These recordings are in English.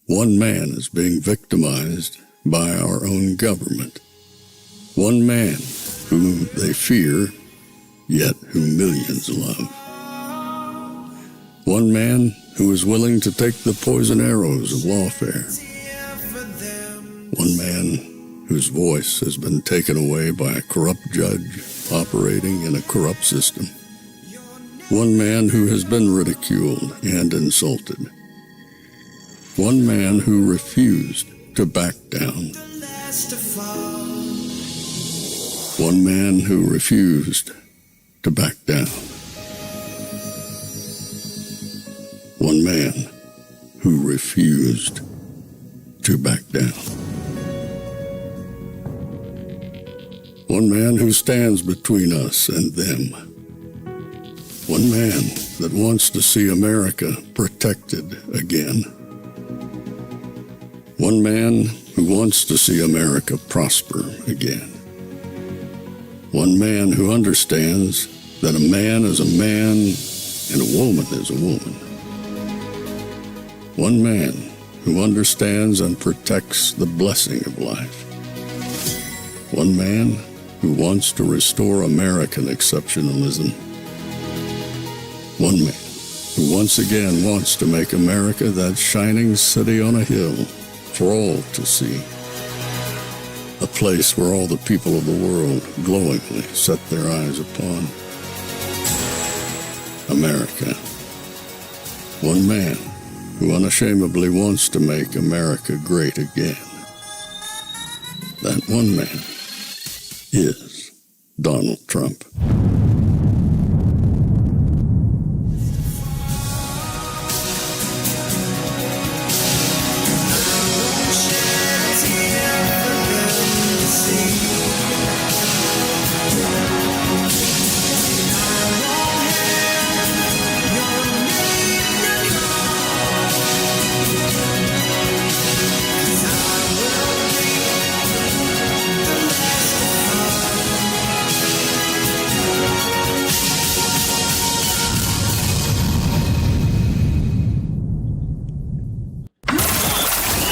One man is being victimized by our own government. One man whom they fear, yet whom millions love. One man who is willing to take the poison arrows of lawfare. One man whose voice has been taken away by a corrupt judge operating in a corrupt system. One man who has been ridiculed and insulted. One man who refused to back down. One man who refused to back down. One man who refused to back down. One man who stands between us and them. One man that wants to see America protected again. One man who wants to see America prosper again. One man who understands that a man is a man and a woman is a woman. One man who understands and protects the blessing of life. One man who wants to restore American exceptionalism. One man who once again wants to make America that shining city on a hill for all to see. A place where all the people of the world glowingly set their eyes upon. America. One man who unashamedly wants to make America great again. That one man is Donald Trump.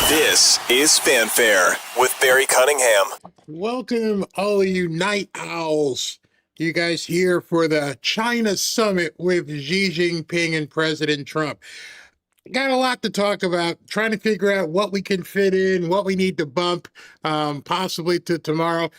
This is Fanfare with Barry Cunningham. Welcome, all of you night owls. You guys here for the China summit with Xi Jinping and President Trump. Got a lot to talk about, trying to figure out what we can fit in, what we need to bump, possibly to tomorrow.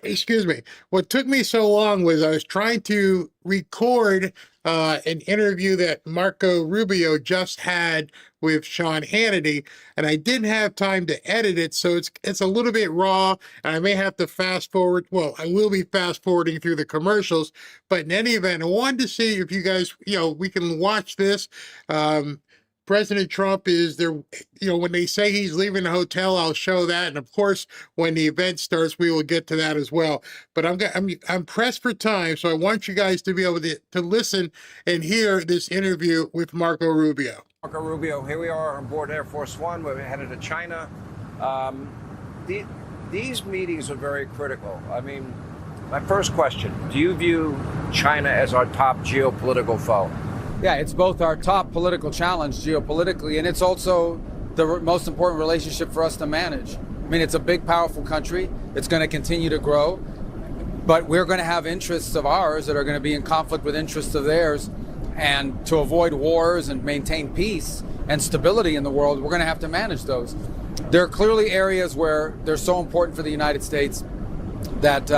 Excuse me. What took me so long was I was trying to record an interview that Marco Rubio just had with Sean Hannity, and I didn't have time to edit it, so it's a little bit raw, and I may have to fast forward. Well, I will be fast forwarding through the commercials, but in any event, I wanted to see if you guys, we can watch this. President Trump is there, when they say he's leaving the hotel, I'll show that. And of course, when the event starts, we will get to that as well. But I'm pressed for time, so I want you guys to be able to listen and hear this interview with Marco Rubio. Marco Rubio, here we are on board Air Force One. We're headed to China. These meetings are very critical. I mean, my first question, do you view China as our top geopolitical foe? Yeah, it's both our top political challenge geopolitically, and it's also the most important relationship for us to manage. I mean, it's a big, powerful country. It's going to continue to grow, but we're going to have interests of ours that are going to be in conflict with interests of theirs. And to avoid wars and maintain peace and stability in the world, we're going to have to manage those. There are clearly areas where they're so important for the United States that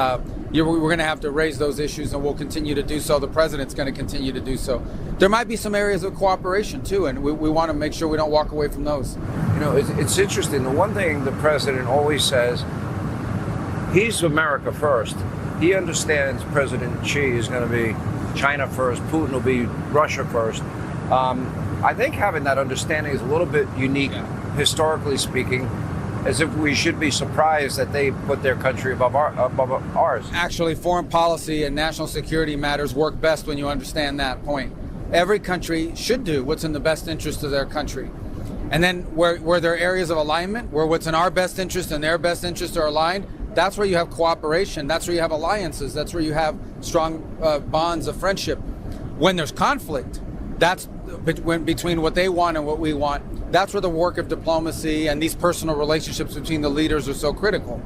we're going to have to raise those issues, and we'll continue to do so. The president's going to continue to do so. There might be some areas of cooperation too, and we want to make sure we don't walk away from those. It's interesting. The one thing the president always says, he's America first. He understands President Xi is going to be China first, Putin will be Russia first. I think having that understanding is a little bit unique, historically speaking, as if we should be surprised that they put their country above ours. Actually, foreign policy and national security matters work best when you understand that point. Every country should do what's in the best interest of their country. And then where there are areas of alignment, where what's in our best interest and their best interests are aligned, that's where you have cooperation, that's where you have alliances, that's where you have strong bonds of friendship. When there's conflict, that's between what they want and what we want. That's where the work of diplomacy and these personal relationships between the leaders are so critical.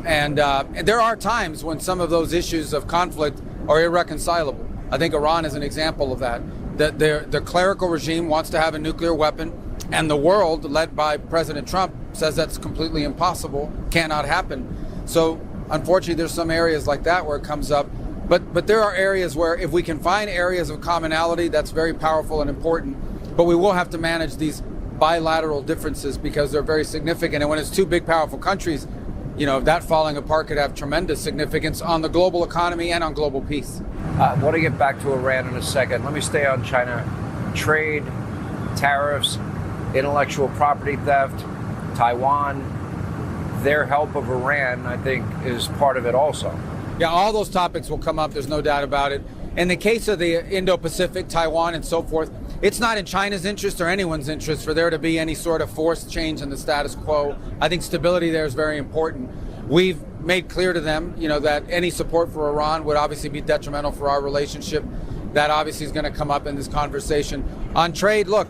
And there are times when some of those issues of conflict are irreconcilable. I think Iran is an example of that. The clerical regime wants to have a nuclear weapon, and the world, led by President Trump, says that's completely impossible, cannot happen. So unfortunately, there's some areas like that where it comes up. But there are areas where if we can find areas of commonality, that's very powerful and important. But we will have to manage these bilateral differences because they're very significant. And when it's two big, powerful countries, that falling apart could have tremendous significance on the global economy and on global peace. I want to get back to Iran in a second. Let me stay on China. Trade, tariffs, intellectual property theft, Taiwan, their help of Iran, I think, is part of it also. Yeah, all those topics will come up. There's no doubt about it. In the case of the Indo-Pacific, Taiwan, and so forth, it's not in China's interest or anyone's interest for there to be any sort of forced change in the status quo. I think stability there is very important. We've made clear to them, that any support for Iran would obviously be detrimental for our relationship. That obviously is going to come up in this conversation. On trade, look,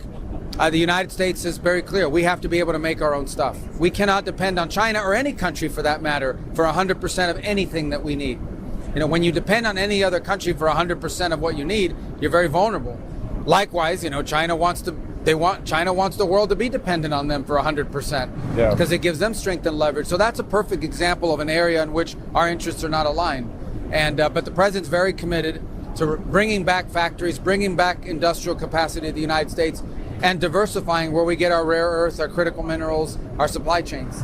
the United States is very clear. We have to be able to make our own stuff. We cannot depend on China or any country for that matter for 100% of anything that we need. When you depend on any other country for 100% of what you need, you're very vulnerable. Likewise, China wants the world to be dependent on them for 100%, because it gives them strength and leverage. So that's a perfect example of an area in which our interests are not aligned. But the president's very committed to bringing back factories, bringing back industrial capacity to the United States, and diversifying where we get our rare earths, our critical minerals, our supply chains.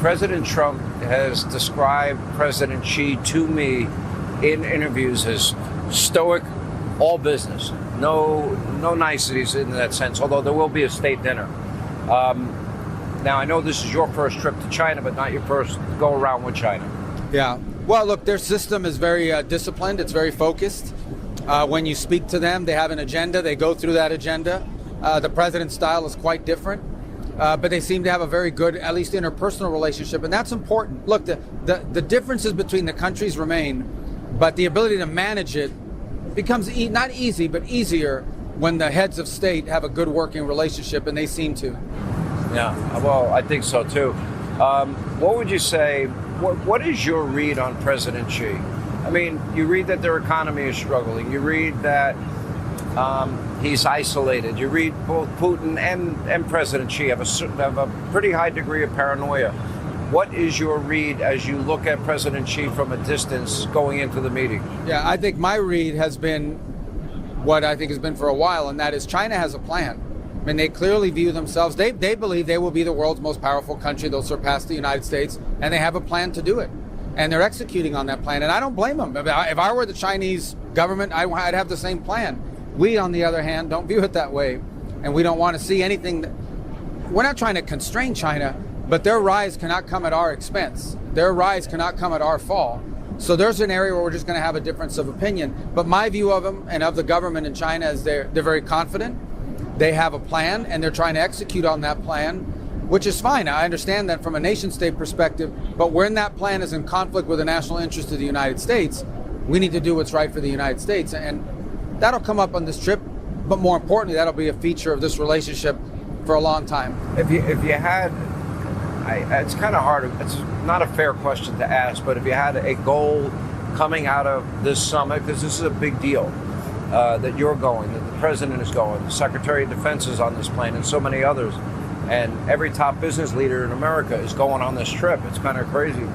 President Trump has described President Xi to me in interviews as stoic, all business. No niceties in that sense, although there will be a state dinner. Now, I know this is your first trip to China, but not your first go around with China. Yeah. Well, look, their system is very disciplined. It's very focused. When you speak to them, they have an agenda. They go through that agenda. The president's style is quite different, but they seem to have a very good, at least interpersonal relationship, and that's important. Look, the differences between the countries remain, but the ability to manage it becomes not easy, but easier when the heads of state have a good working relationship, and they seem to. Yeah, well, I think so too. What would you say, what is your read on President Xi? I mean, you read that their economy is struggling. You read that he's isolated. You read both Putin and President Xi have a pretty high degree of paranoia. What is your read as you look at President Xi from a distance going into the meeting? Yeah, I think my read has been what I think has been for a while, and that is China has a plan. I mean, they clearly view themselves, they believe they will be the world's most powerful country. They'll surpass the United States, and they have a plan to do it. And they're executing on that plan, and I don't blame them. If I were the Chinese government, I'd have the same plan. We, on the other hand, don't view it that way, and we don't want to see anything. We're not trying to constrain China, but their rise cannot come at our expense. Their rise cannot come at our fall. So there's an area where we're just going to have a difference of opinion. But my view of them and of the government in China is they're very confident. They have a plan, and they're trying to execute on that plan, which is fine. I understand that from a nation-state perspective, but when that plan is in conflict with the national interest of the United States, we need to do what's right for the United States. And that'll come up on this trip, but more importantly, that'll be a feature of this relationship for a long time. If you had, it's kind of hard, it's not a fair question to ask, but if you had a goal coming out of this summit, because this is a big deal, that you're going, that the president is going, the Secretary of Defense is on this plane, and so many others, and every top business leader in America is going on this trip. It's kind of crazy.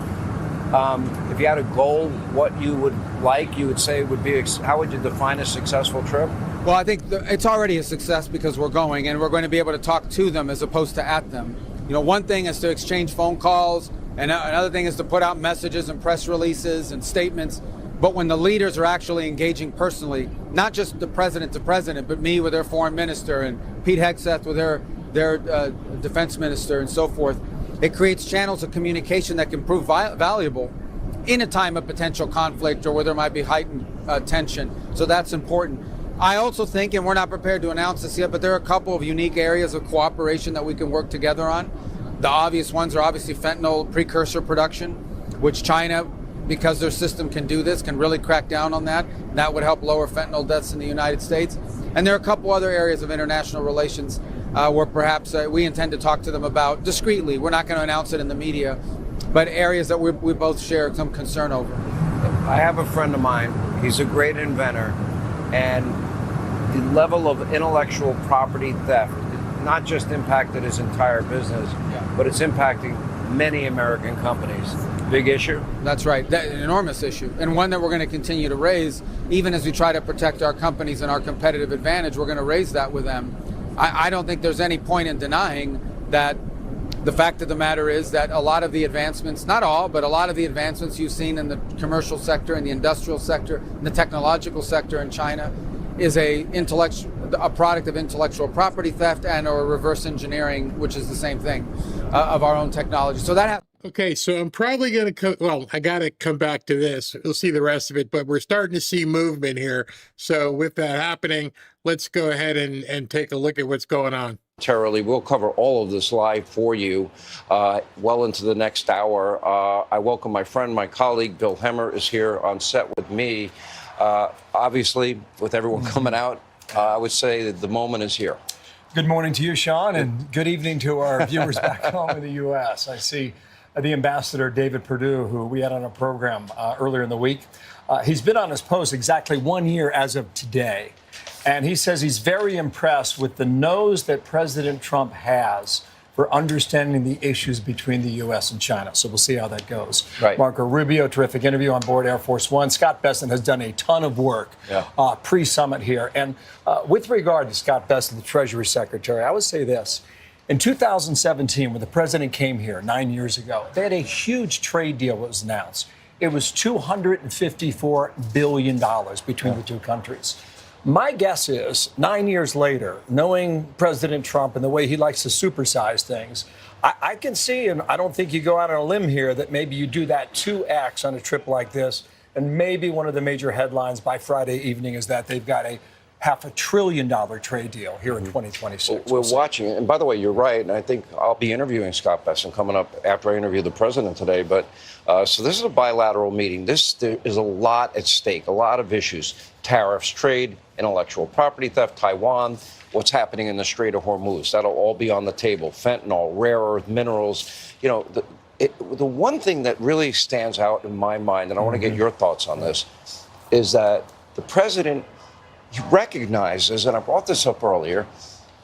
If you had a goal, what you would like, you would say would be, how would you define a successful trip? Well, I think it's already a success because we're going, and we're going to be able to talk to them as opposed to at them. One thing is to exchange phone calls, and another thing is to put out messages and press releases and statements. But when the leaders are actually engaging personally, not just the president to president, but me with their foreign minister and Pete Hegseth with their defense minister and so forth, it creates channels of communication that can prove valuable in a time of potential conflict or where there might be heightened tension. So that's important. I also think, and we're not prepared to announce this yet, but there are a couple of unique areas of cooperation that we can work together on. The obvious ones are obviously fentanyl precursor production, which China because their system can do this, can really crack down on that. That would help lower fentanyl deaths in the United States. And there are a couple other areas of international relations where perhaps we intend to talk to them about discreetly. We're not going to announce it in the media, but areas that we both share some concern over. I have a friend of mine. He's a great inventor, and the level of intellectual property theft not just impacted his entire business, but it's impacting many American companies. Big issue? That's right. An enormous issue, and one that we're going to continue to raise. Even as we try to protect our companies and our competitive advantage, we're going to raise that with them. I don't think there's any point in denying that. The fact of the matter is that a lot of the advancements, not all, but a lot of the advancements you've seen in the commercial sector, in the industrial sector, in the technological sector in China is a product of intellectual property theft and or reverse engineering, which is the same thing, of our own technology. So that Okay, so I'm probably going to I got to come back to this. We'll see the rest of it, but we're starting to see movement here. So with that happening, let's go ahead and take a look at what's going on. We'll cover all of this live for you well into the next hour. I welcome my friend, my colleague, Bill Hemmer is here on set with me. Obviously, with everyone coming out, I would say that the moment is here. Good morning to you, Sean, and good evening to our viewers back home in the U.S. I see the ambassador, David Perdue, who we had on a program earlier in the week. He's been on his post exactly 1 year as of today. And he says he's very impressed with the nose that President Trump has for understanding the issues between the U.S. and China. So we'll see how that goes. Right. Marco Rubio, terrific interview on board Air Force One. Scott Bessent has done a ton of work pre-summit here. And with regard to Scott Bessent, the Treasury Secretary, I would say this. In 2017, when the president came here 9 years ago, they had a huge trade deal that was announced. It was $254 billion between the two countries. My guess is 9 years later, knowing President Trump and the way he likes to supersize things, I can see, and I don't think you go out on a limb here, that maybe you do that 2x on a trip like this. And maybe one of the major headlines by Friday evening is that they've got a $500 billion trade deal here in 2026. We're watching it. And by the way, you're right. And I think I'll be interviewing Scott Bessent coming up after I interview the president today. But so this is a bilateral meeting. There is a lot at stake, a lot of issues: tariffs, trade, intellectual property theft, Taiwan, what's happening in the Strait of Hormuz. That'll all be on the table. Fentanyl, rare earth minerals. You know, the one thing that really stands out in my mind, and I want to get your thoughts on this, is that the president recognizes, and I brought this up earlier,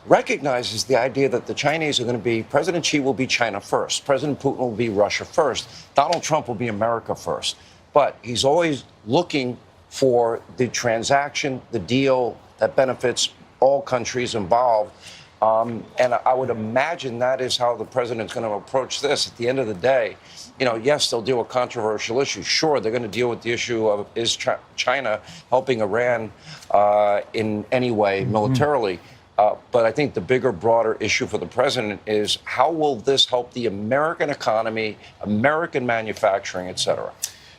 recognizes the idea that the Chinese are going to be, President Xi will be China first, President Putin will be Russia first, Donald Trump will be America first. But he's always looking for the transaction, the deal that benefits all countries involved. And I would imagine that is how the president's going to approach this. At the end of the day, you know, yes, they'll deal with controversial issues. Sure, they're going to deal with the issue of is China helping Iran in any way militarily. But I think the bigger, broader issue for the president is how will this help the American economy, American manufacturing, et cetera?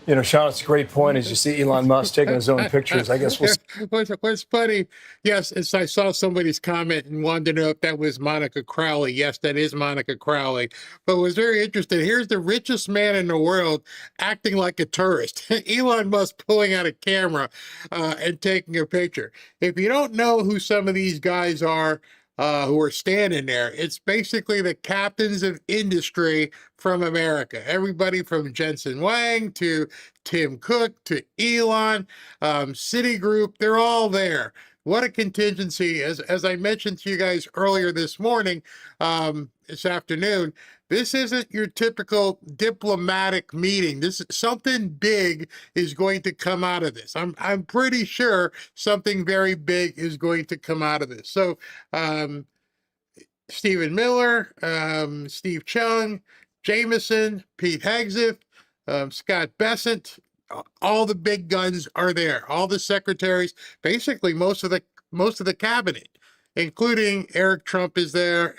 You know, Sean, it's a great point. As you see Elon Musk taking his own pictures, I guess What's funny, yes, is I saw somebody's comment and wanted to know if that was Monica Crowley. Yes, that is Monica Crowley. But was very interesting. Here's the richest man in the world acting like a tourist. Elon Musk pulling out a camera and taking a picture. If you don't know who some of these guys are, who are standing there, it's basically the captains of industry from America. Everybody from Jensen Huang to Tim Cook to Elon, Citigroup, they're all there. What a contingency. As I mentioned to you guys earlier this morning, this afternoon, this isn't your typical diplomatic meeting. This is something big is going to come out of this. I'm pretty sure something very big is going to come out of this. So Stephen Miller, Steve Chung, Jameson, Pete Hegseth, Scott Bessent, all the big guns are there. All the secretaries, basically most of the cabinet, including Eric Trump is there.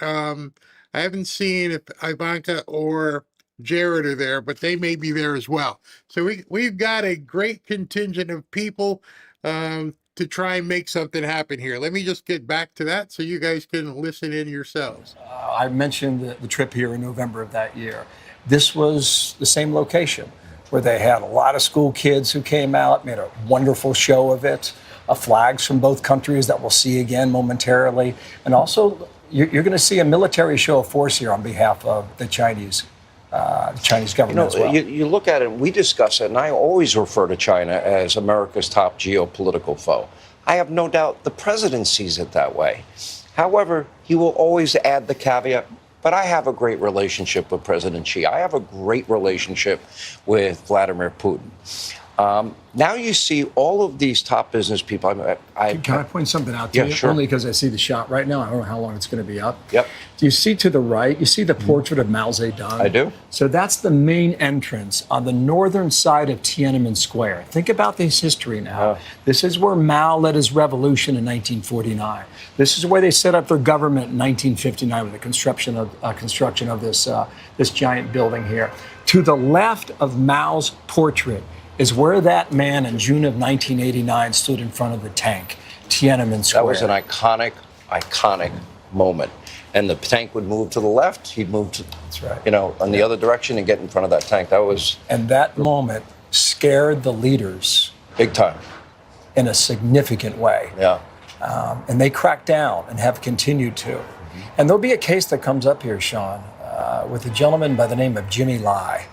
I haven't seen if Ivanka or Jared are there, but they may be there as well. So we've got a great contingent of people to try and make something happen here. Let me just get back to that so you guys can listen in yourselves. I mentioned the trip here in November of that year. This was the same location. where they had a lot of school kids who came out, made a wonderful show of it, flags from both countries that we'll see again momentarily. And also, you're going to see a military show of force here on behalf of the Chinese government as well. You look at it, we discuss it, and I always refer to China as America's top geopolitical foe. I have no doubt the president sees it that way. However, he will always add the caveat, but I have a great relationship with President Xi. I have a great relationship with Vladimir Putin. Now you see all of these top business people. Can I point something out to you? Sure. Only because I see the shot right now. I don't know how long it's going to be up. Yep. Do you see to the right? You see the portrait of Mao Zedong? I do. So that's the main entrance on the northern side of Tiananmen Square. Think about this history now. This is where Mao led his revolution in 1949. This is where they set up their government in 1959 with the construction of this giant building here. To the left of Mao's portrait is where that man in June of 1989 stood in front of the tank, Tiananmen Square. That was an iconic moment. And the tank would move to the left, he'd move to, that's right, in the other direction and get in front of that tank. And that moment scared the leaders. Big time. In a significant way. Yeah. And they cracked down and have continued to. And there'll be a case that comes up here, Sean, with a gentleman by the name of Jimmy Lai.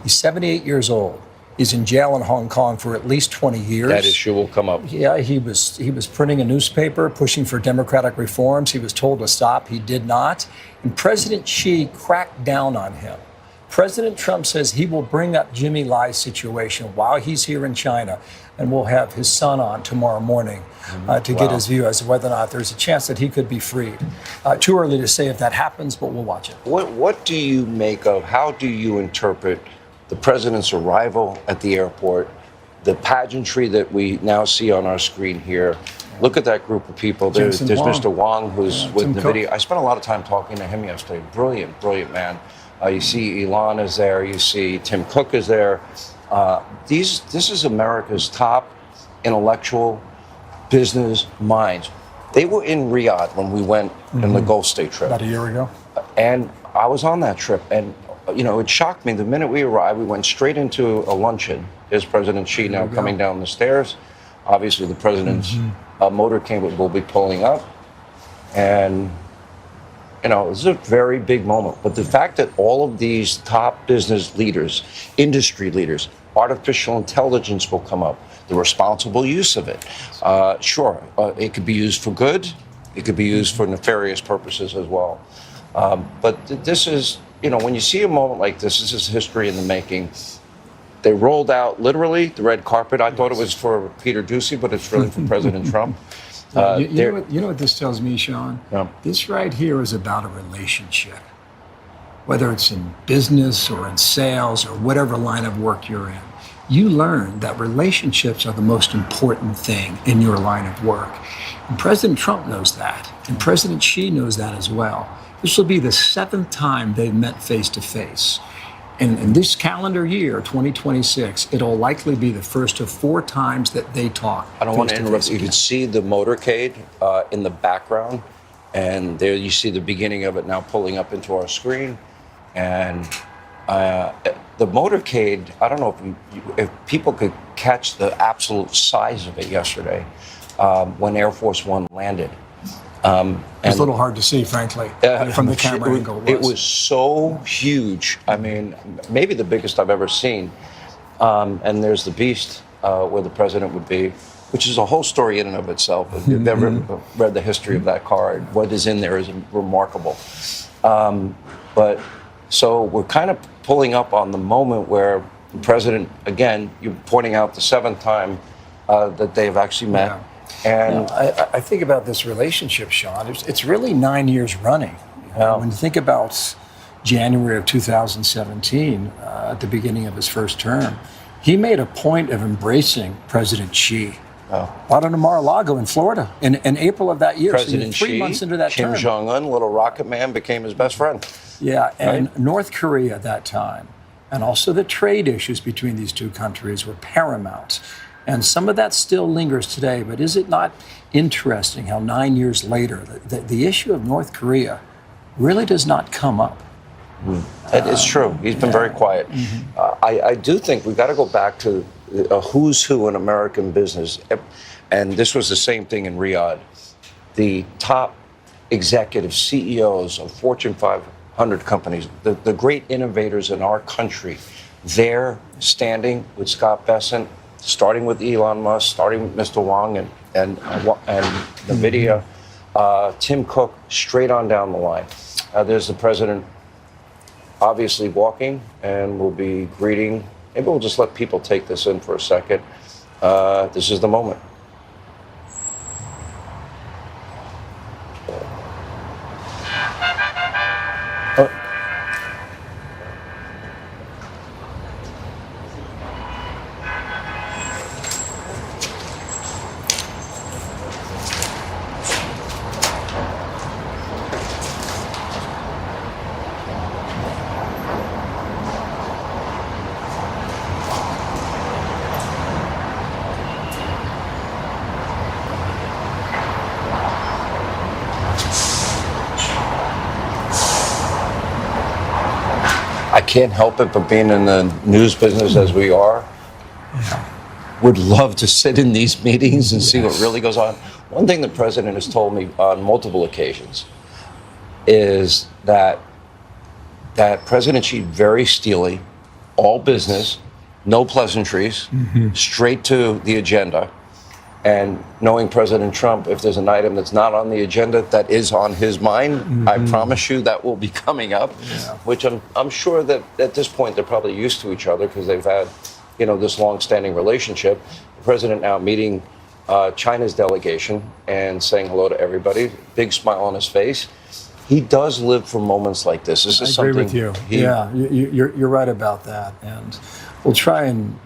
He's 78 years old. He's in jail in Hong Kong for at least 20 years. That issue will come up. Yeah, he was printing a newspaper, pushing for democratic reforms. He was told to stop. He did not. And President Xi cracked down on him. President Trump says he will bring up Jimmy Lai's situation while he's here in China, and we'll have his son on tomorrow morning to get his view as to whether or not there's a chance that he could be freed. Too early to say if that happens, but we'll watch it. What do you make of, how do you interpret the president's arrival at the airport, the pageantry that we now see on our screen here? Look at that group of people. There's Mr. Wang, who's with the video. I spent a lot of time talking to him yesterday. Brilliant man. You see Elon is there. You see Tim Cook is there. This is America's top intellectual business minds. They were in Riyadh when we went on the Gulf State trip. About a year ago. And I was on that trip. And, it shocked me. The minute we arrived, we went straight into a luncheon. There's President Xi now coming down the stairs. Obviously, the president's motorcade will be pulling up. And, this is a very big moment. But the fact that all of these top business leaders, industry leaders, artificial intelligence will come up, the responsible use of it. It could be used for good. It could be used for nefarious purposes as well. But this is, when you see a moment like this is history in the making. They rolled out, literally, the red carpet. I thought it was for Peter Doocy, but it's really for President Trump. You know what this tells me, Sean? Yeah. This right here is about a relationship. Whether it's in business or in sales or whatever line of work you're in, you learn that relationships are the most important thing in your line of work. And President Trump knows that, and President Xi knows that as well. This will be the 7th time they've met face-to-face. In this calendar year, 2026, it'll likely be the first of 4 times that they talk. I don't want to interrupt. You can see the motorcade in the background, and there you see the beginning of it now pulling up into our screen. And the motorcade, I don't know if people could catch the absolute size of it yesterday when Air Force One landed. It's a little hard to see, frankly, from the camera angle. It was so huge. I mean, maybe the biggest I've ever seen. And there's the Beast, where the president would be, which is a whole story in and of itself. If you've ever read the history of that car, what is in there is remarkable. But so we're kind of pulling up on the moment where the president, again, you're pointing out the 7th time that they've actually met. Yeah. And I think about this relationship, Sean. It's really 9 years running. When you think about January of 2017, at the beginning of his first term, he made a point of embracing President Xi. Out in Mar-a-Lago in Florida in April of that year. President so 3 Xi, months into that Kim term. Jong-un, little rocket man, became his best friend. Yeah, and Right? North Korea at that time, and also the trade issues between these two countries were paramount. And some of that still lingers today, but is it not interesting how 9 years later, the issue of North Korea really does not come up? It's true. He's been very quiet. I do think we've got to go back to a who's who in American business. And this was the same thing in Riyadh. The top executive CEOs of Fortune 500 companies, the great innovators in our country, they're standing with Scott Bessent, starting with Elon Musk, starting with Mr. Wang and NVIDIA, Tim Cook, straight on down the line. There's the president obviously walking, and we'll be greeting. Maybe we'll just let people take this in for a second. This is the moment. I can't help it but being in the news business as we are, would love to sit in these meetings and see what really goes on. One thing the president has told me on multiple occasions is that President Xi very steely, all business, no pleasantries, straight to the agenda. And knowing President Trump, if there's an item that's not on the agenda that is on his mind, I promise you that will be coming up, which I'm sure that at this point they're probably used to each other because they've had, this long-standing relationship. The president now meeting China's delegation and saying hello to everybody, big smile on his face. He does live for moments like this. This is something. I agree with you. You're right about that. And we'll try and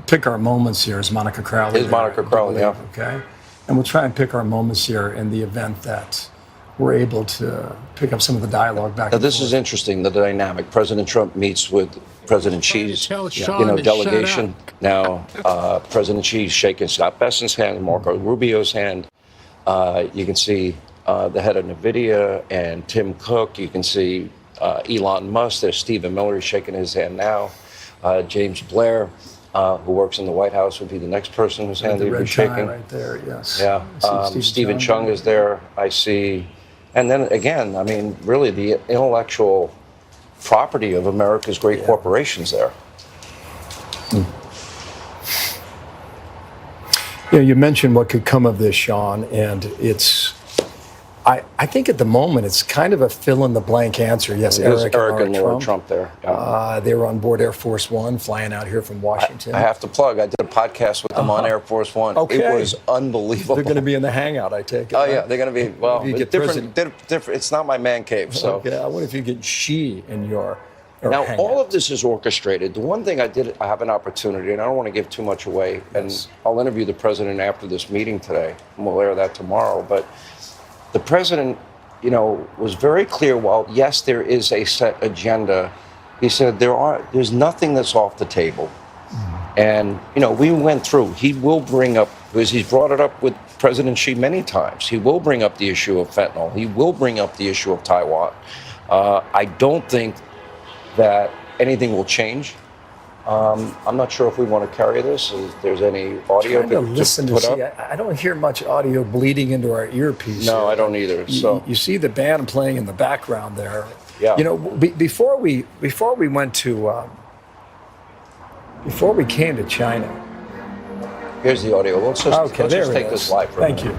pick our moments here, as Monica Crowley. Is Monica Crowley, yeah. Okay. And we'll try and pick our moments here in the event that we're able to pick up some of the dialogue back. Now, this is interesting, the dynamic. President Trump meets with President Xi's, delegation. Now, President Xi's shaking Scott Bessent's hand, Marco Rubio's hand. You can see the head of NVIDIA and Tim Cook. You can see Elon Musk. There's Stephen Miller. He's shaking his hand now. James Blair, who works in the White House, would be the next person whose hand he'd be shaking. Right there, yes. Yeah. Stephen Chung is there. I see. And then again, I mean, really the intellectual property of America's great corporations there. You mentioned what could come of this, Sean, and it's. I think at the moment it's kind of a fill-in-the-blank answer. Yes, Eric and Laura Trump there. Yeah. They were on board Air Force One, flying out here from Washington. I have to plug. I did a podcast with them on Air Force One. Okay. It was unbelievable. They're going to be in the hangout, I take it. Oh, yeah. They're going to be, well, you get different. It's not my man cave, so. Okay, I wonder if you get Xi in your Now, hangout. all of this is orchestrated. The one thing I have an opportunity, and I don't want to give too much away, and I'll interview the president after this meeting today, and we'll air that tomorrow, but the president, was very clear. While yes, there is a set agenda, he said there's nothing that's off the table. And we went through. He will bring up, because he's brought it up with President Xi many times. He will bring up the issue of fentanyl. He will bring up the issue of Taiwan. I don't think that anything will change. I'm not sure if we want to carry this. If there's any audio to listen to see. I don't hear much audio bleeding into our earpiece. No, here. I don't either. So you see the band playing in the background there. Yeah. Before we went to before we came to China. Here's the audio. Let's just take this live for a minute. Thank you.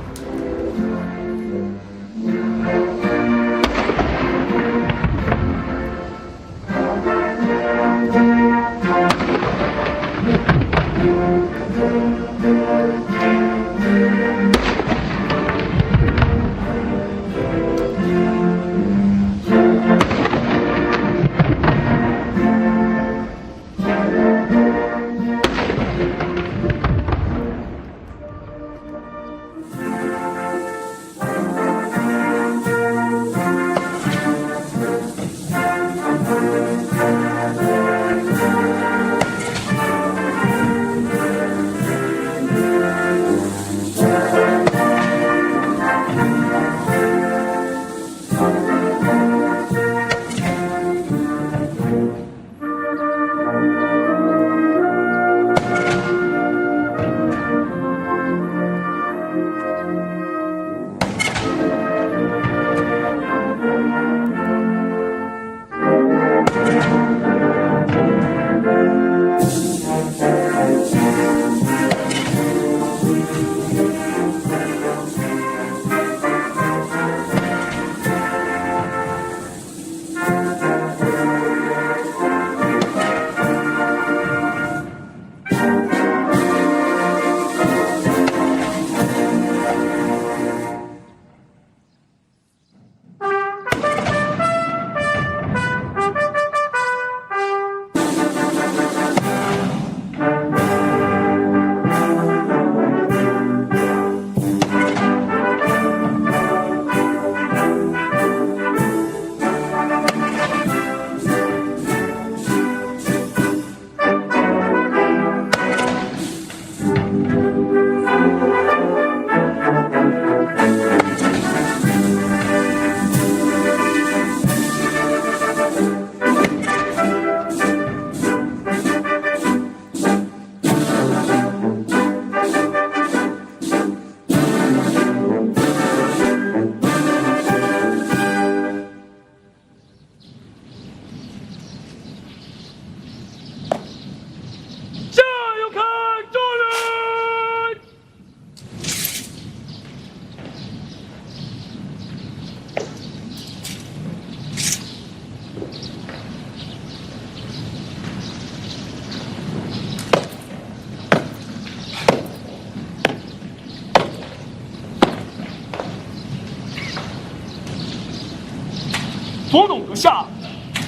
总统阁下，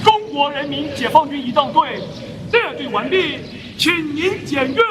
中国人民解放军仪仗队列队完毕，请您检阅。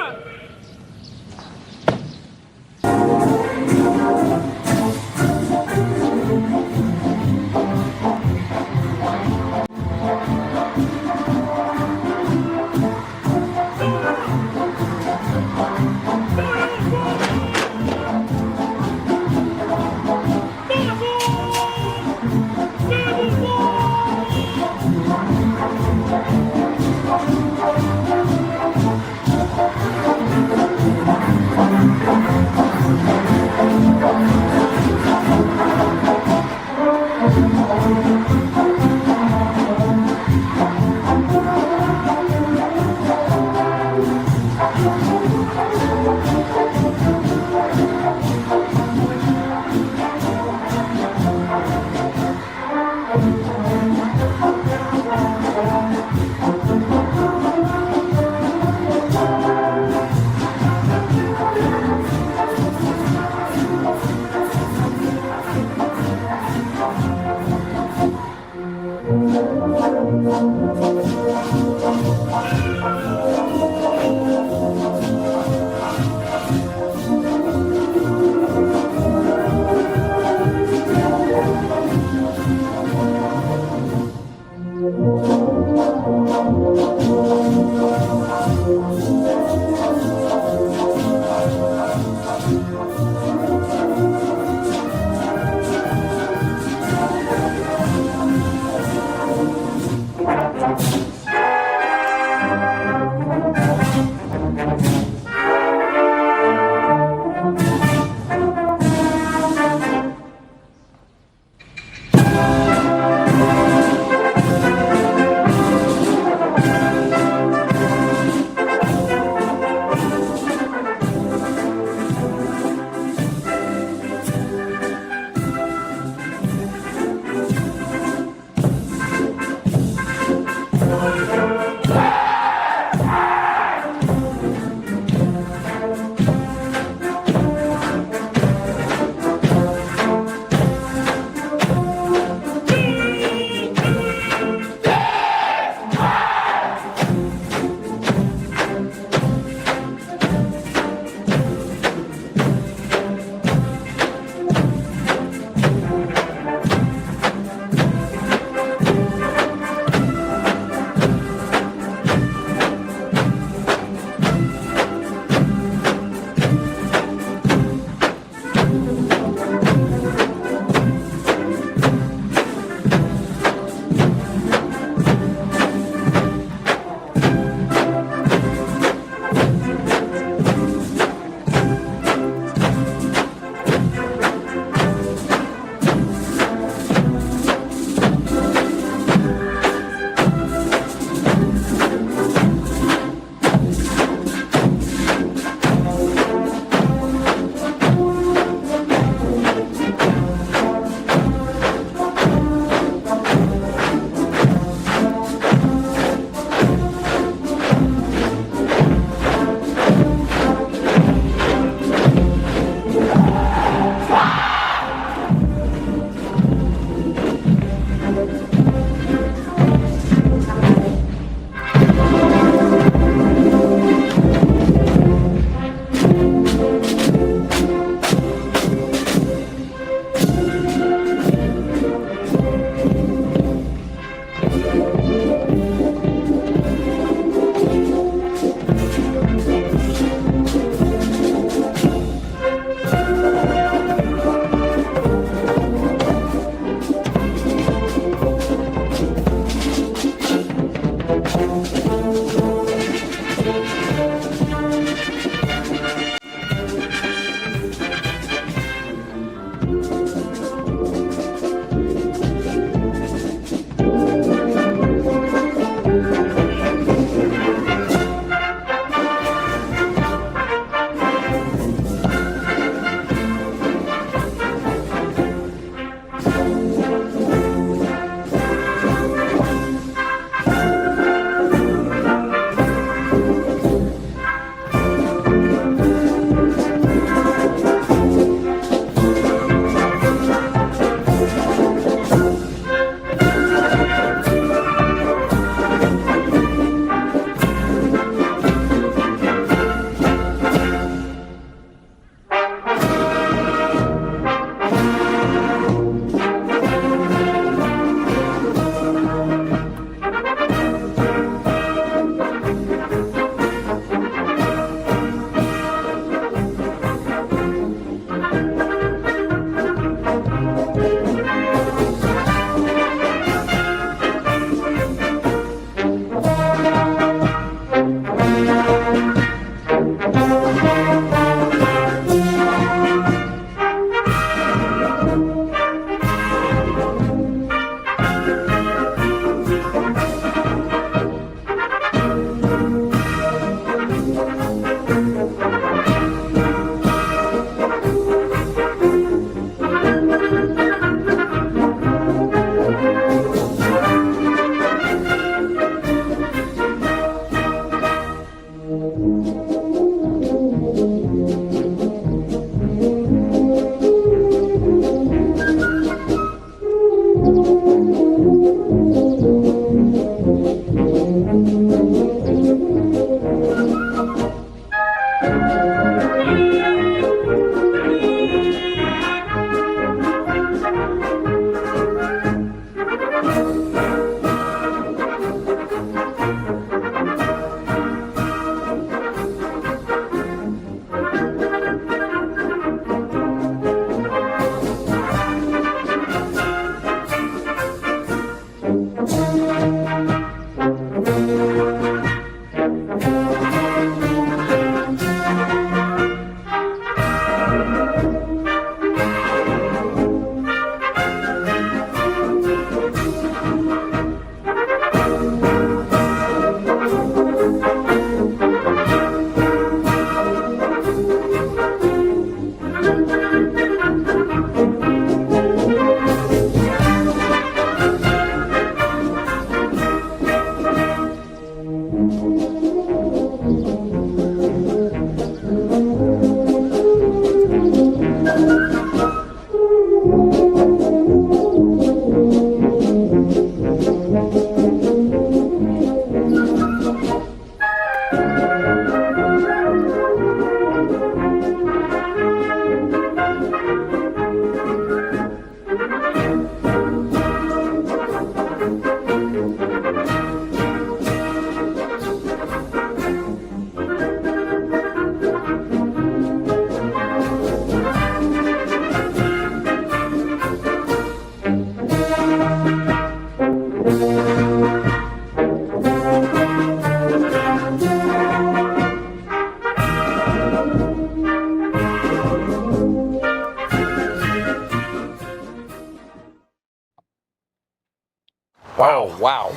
Oh, wow.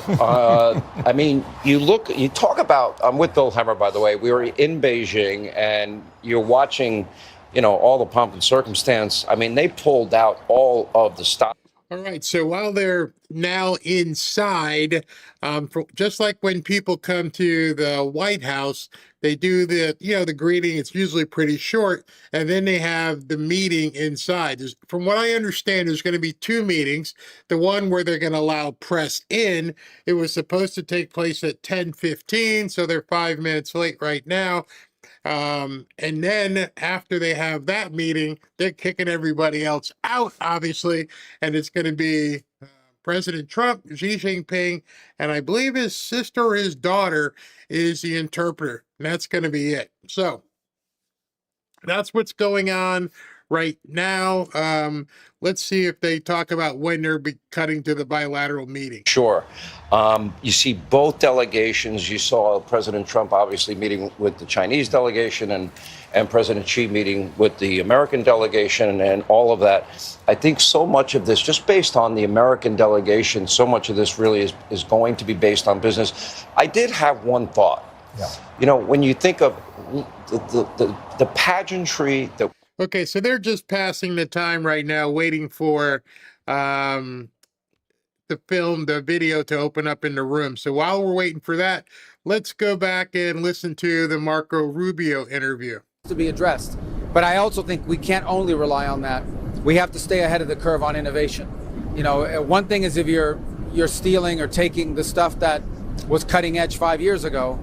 I mean, you talk about, I'm with Bill Hemmer, by the way. We were in Beijing and you're watching, all the pomp and circumstance. I mean, they pulled out all of the stuff. All right, so while they're now inside, just like when people come to the White House, they do the greeting. It's usually pretty short, and then they have the meeting inside. From what I understand, there's going to be two meetings. The one where they're going to allow press in. It was supposed to take place at 10:15, so they're 5 minutes late right now. And then after they have that meeting, they're kicking everybody else out, obviously, and it's going to be President Trump, Xi Jinping, and I believe his sister or his daughter is the interpreter. And that's going to be it. So that's what's going on right now. Let's see if they talk about when they're cutting to the bilateral meeting. Sure. You see both delegations. You saw President Trump obviously meeting with the Chinese delegation and President Xi meeting with the American delegation and all of that. I think so much of this, just based on the American delegation, so much of this really is going to be based on business. I did have one thought. Yeah. When you think of the pageantry that. Okay, so they're just passing the time right now, waiting for the video to open up in the room. So while we're waiting for that, let's go back and listen to the Marco Rubio interview. To be addressed. But I also think we can't only rely on that. We have to stay ahead of the curve on innovation. One thing is if you're stealing or taking the stuff that was cutting edge 5 years ago,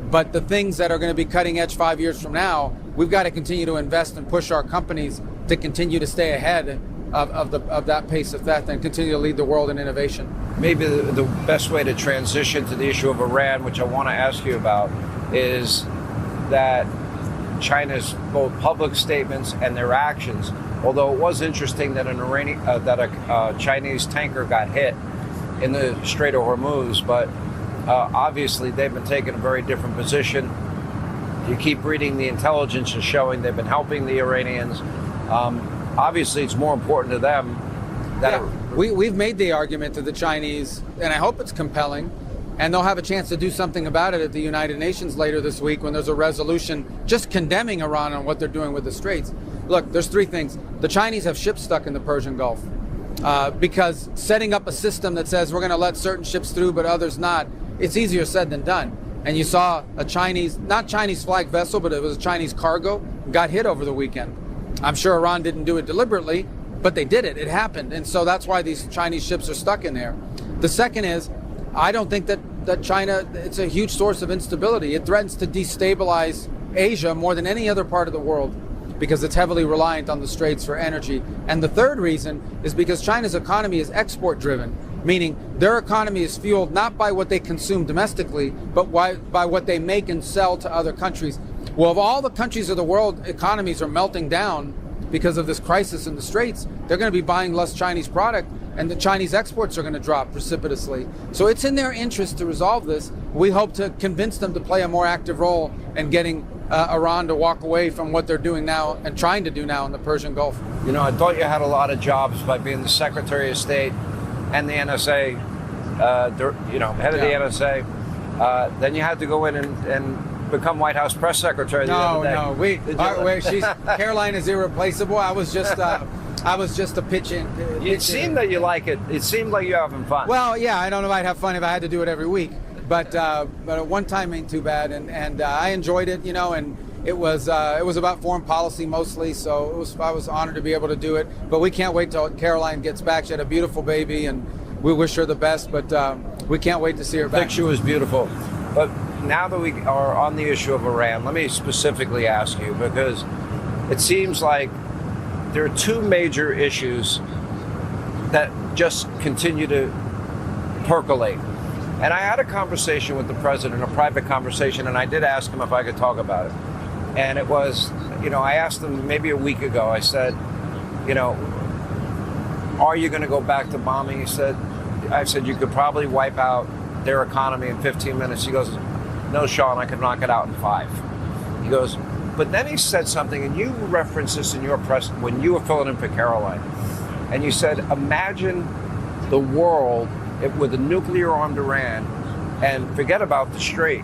but the things that are going to be cutting edge 5 years from now, we've got to continue to invest and push our companies to continue to stay ahead of that pace of theft and continue to lead the world in innovation. Maybe the best way to transition to the issue of Iran, which I want to ask you about, is that China's both public statements and their actions. Although it was interesting that a Chinese tanker got hit in the Strait of Hormuz, but obviously they've been taking a very different position. You keep reading the intelligence is showing they've been helping the Iranians. Obviously, it's more important to them. We've made the argument to the Chinese, and I hope it's compelling, and they'll have a chance to do something about it at the United Nations later this week when there's a resolution just condemning Iran on what they're doing with the Straits. Look, there's three things. The Chinese have ships stuck in the Persian Gulf because setting up a system that says we're going to let certain ships through but others not, it's easier said than done. And you saw a not Chinese flag vessel, but it was a Chinese cargo, got hit over the weekend. I'm sure Iran didn't do it deliberately, but they did it. It happened. And so that's why these Chinese ships are stuck in there. The second is, I don't think that China, it's a huge source of instability. It threatens to destabilize Asia more than any other part of the world because it's heavily reliant on the Straits for energy. And the third reason is because China's economy is export driven, meaning their economy is fueled not by what they consume domestically, but by what they make and sell to other countries. Well, if all the countries of the world economies are melting down because of this crisis in the Straits, they're going to be buying less Chinese product. and the Chinese exports are going to drop precipitously. So it's in their interest to resolve this. We hope to convince them to play a more active role in getting Iran to walk away from what they're doing now and trying to do now in the Persian Gulf. You know, I thought you had a lot of jobs by being the Secretary of State and the NSA, head of the NSA. Then you had to go in and become White House press secretary. No, Caroline is irreplaceable. I was just a pitch-in. It seemed that you like it. It seemed like you're having fun. Well, yeah, I don't know if I'd have fun if I had to do it every week, but one time ain't too bad, and I enjoyed it, and it was about foreign policy mostly, so I was honored to be able to do it. But we can't wait till Caroline gets back. She had a beautiful baby, and we wish her the best, but we can't wait to see her back. The picture was beautiful. But now that we are on the issue of Iran, let me specifically ask you, because it seems like there are two major issues that just continue to percolate. And I had a conversation with the president, a private conversation, and I did ask him if I could talk about it. And it was, I asked him maybe a week ago, I said, are you going to go back to bombing? I said, you could probably wipe out their economy in 15 minutes. He goes, no, Sean, I could knock it out in 5. He goes, but then he said something, and you referenced this in your press when you were filling in for Caroline. And you said, imagine the world with a nuclear-armed Iran, and forget about the Strait.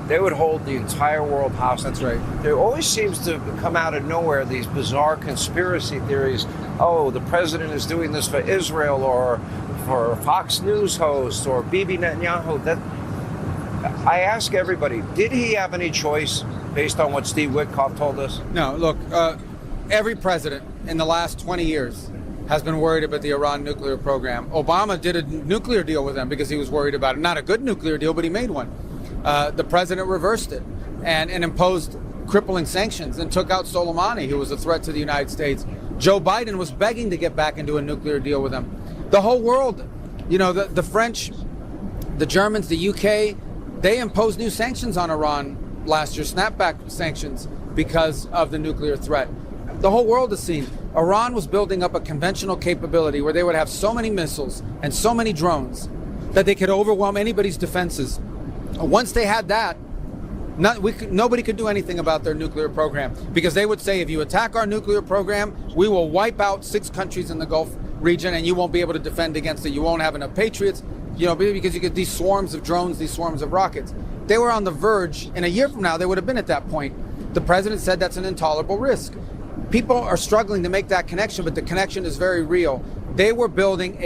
They would hold the entire world hostage. That's right. There always seems to come out of nowhere these bizarre conspiracy theories. Oh, the president is doing this for Israel, or for a Fox News host, or Bibi Netanyahu. I ask everybody, did he have any choice based on what Steve Witkoff told us? No, look, every president in the last 20 years has been worried about the Iran nuclear program. Obama did a nuclear deal with them because he was worried about it. Not a good nuclear deal, but he made one. The president reversed it and imposed crippling sanctions and took out Soleimani, who was a threat to the United States. Joe Biden was begging to get back into a nuclear deal with them. The whole world, the French, the Germans, the UK, they imposed new sanctions on Iran last year, snapback sanctions, because of the nuclear threat. The whole world has seen Iran was building up a conventional capability where they would have so many missiles and so many drones that they could overwhelm anybody's defenses. Once they had that, nobody could do anything about their nuclear program, because they would say, if you attack our nuclear program, we will wipe out 6 countries in the Gulf region and you won't be able to defend against it. You won't have enough patriots, because you get these swarms of drones, these swarms of rockets. They were on the verge. In a year from now, they would have been at that point. The president said that's an intolerable risk. People are struggling to make that connection, but the connection is very real. They were building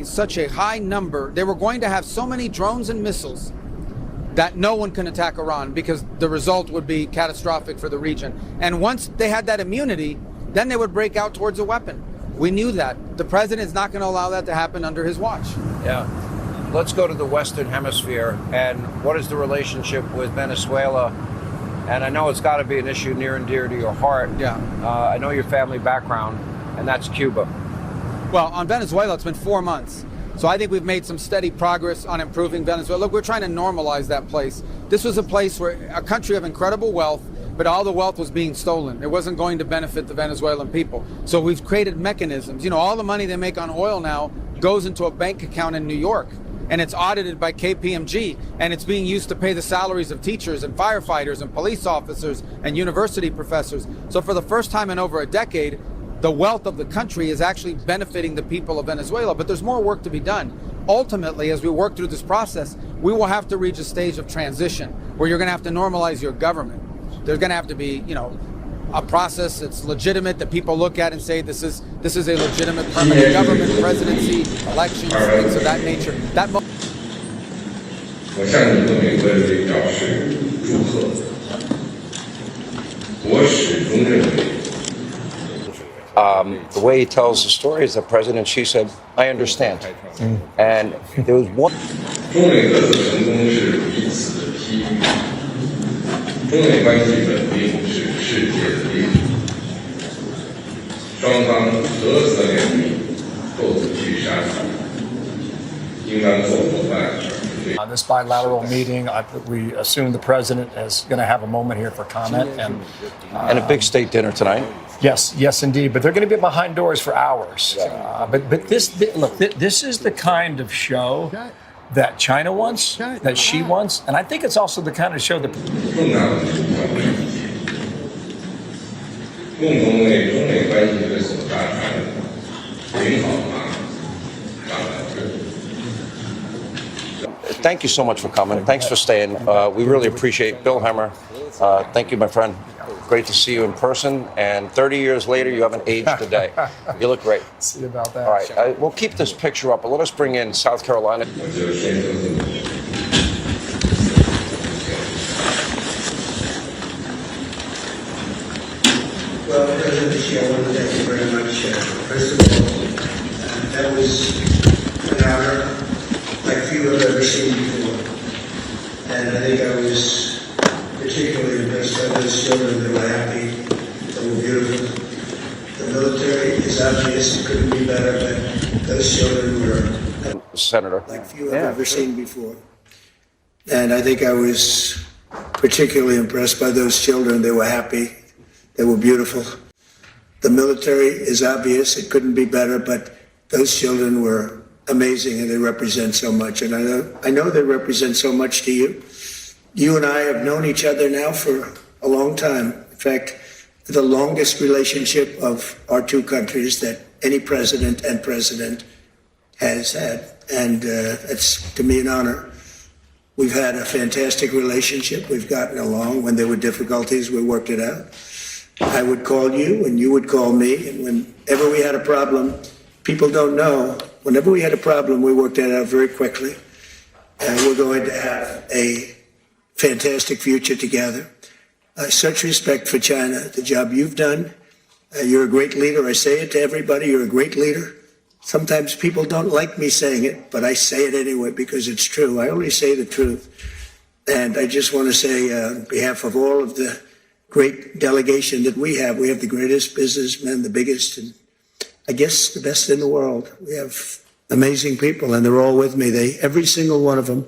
such a high number. They were going to have so many drones and missiles that no one can attack Iran, because the result would be catastrophic for the region. And once they had that immunity, then they would break out towards a weapon. We knew that. The president is not going to allow that to happen under his watch. Yeah. Let's go to the Western Hemisphere. And what is the relationship with Venezuela? And I know it's got to be an issue near and dear to your heart. Yeah. I know your family background, and that's Cuba. Well, on Venezuela, it's been 4 months. So I think we've made some steady progress on improving Venezuela. Look, we're trying to normalize that place. This was a place where a country of incredible wealth, but all the wealth was being stolen. It wasn't going to benefit the Venezuelan people. So we've created mechanisms. All the money they make on oil now goes into a bank account in New York, and it's audited by KPMG, and it's being used to pay the salaries of teachers and firefighters and police officers and university professors. So for the first time in over a decade, the wealth of the country is actually benefiting the people of Venezuela, but there's more work to be done. Ultimately, as we work through this process, we will have to reach a stage of transition where you're going to have to normalize your government. There's going to have to be, a process that's legitimate, that people look at and say this is a legitimate permanent government, presidency, elections, things of that nature. The way he tells the story is that President Xi said, I understand. And there was one... 中美关系稳定是世界的利益，双方合则两利，斗子聚杀敌，应当做伙伴， On this bilateral meeting, we assume the president is going to have a moment here for comment. And a big state dinner tonight. Yes, indeed. But they're going to be behind doors for hours. But this is the kind of show that China wants, that she wants, and I think it's also the kind of show that. 共同为中美关系的所大谈，领导啊，当然这。 Thank you so much for coming. Thanks for staying. We really appreciate Bill Hemmer. Thank you, my friend. Great to see you in person. And 30 years later, you haven't aged a day. You look great. See about that. All right, we'll keep this picture up, but let us bring in South Carolina. 我就先说这个。 Well, President Xi, I want to thank you very much. First of all, that was an honor like few I've ever seen before. And I think I was particularly impressed by those children that were happy, that were beautiful. The military is obvious, it couldn't be better, but those children were Senator. like few I've ever seen before. And I think I was particularly impressed by those children. They were happy. They were beautiful. The military is obvious. It couldn't be better, but those children were amazing and they represent so much. And I know they represent so much to you. You and I have known each other now for a long time. In fact, the longest relationship of our two countries that any president and president has had. And it's, to me, an honor. We've had a fantastic relationship. We've gotten along. When there were difficulties, we worked it out. I would call you and you would call me. And whenever we had a problem, people don't know, whenever we had a problem, we worked that out very quickly. And we're going to have a fantastic future together. Such respect for China, the job you've done. You're a great leader. I say it to everybody. You're a great leader. Sometimes people don't like me saying it, but I say it anyway because it's true. I only say the truth. And I just want to say on behalf of all of the great delegation that we have the greatest businessmen, the biggest, and I guess the best in the world. We have amazing people, and they're all with me. Every single one of them,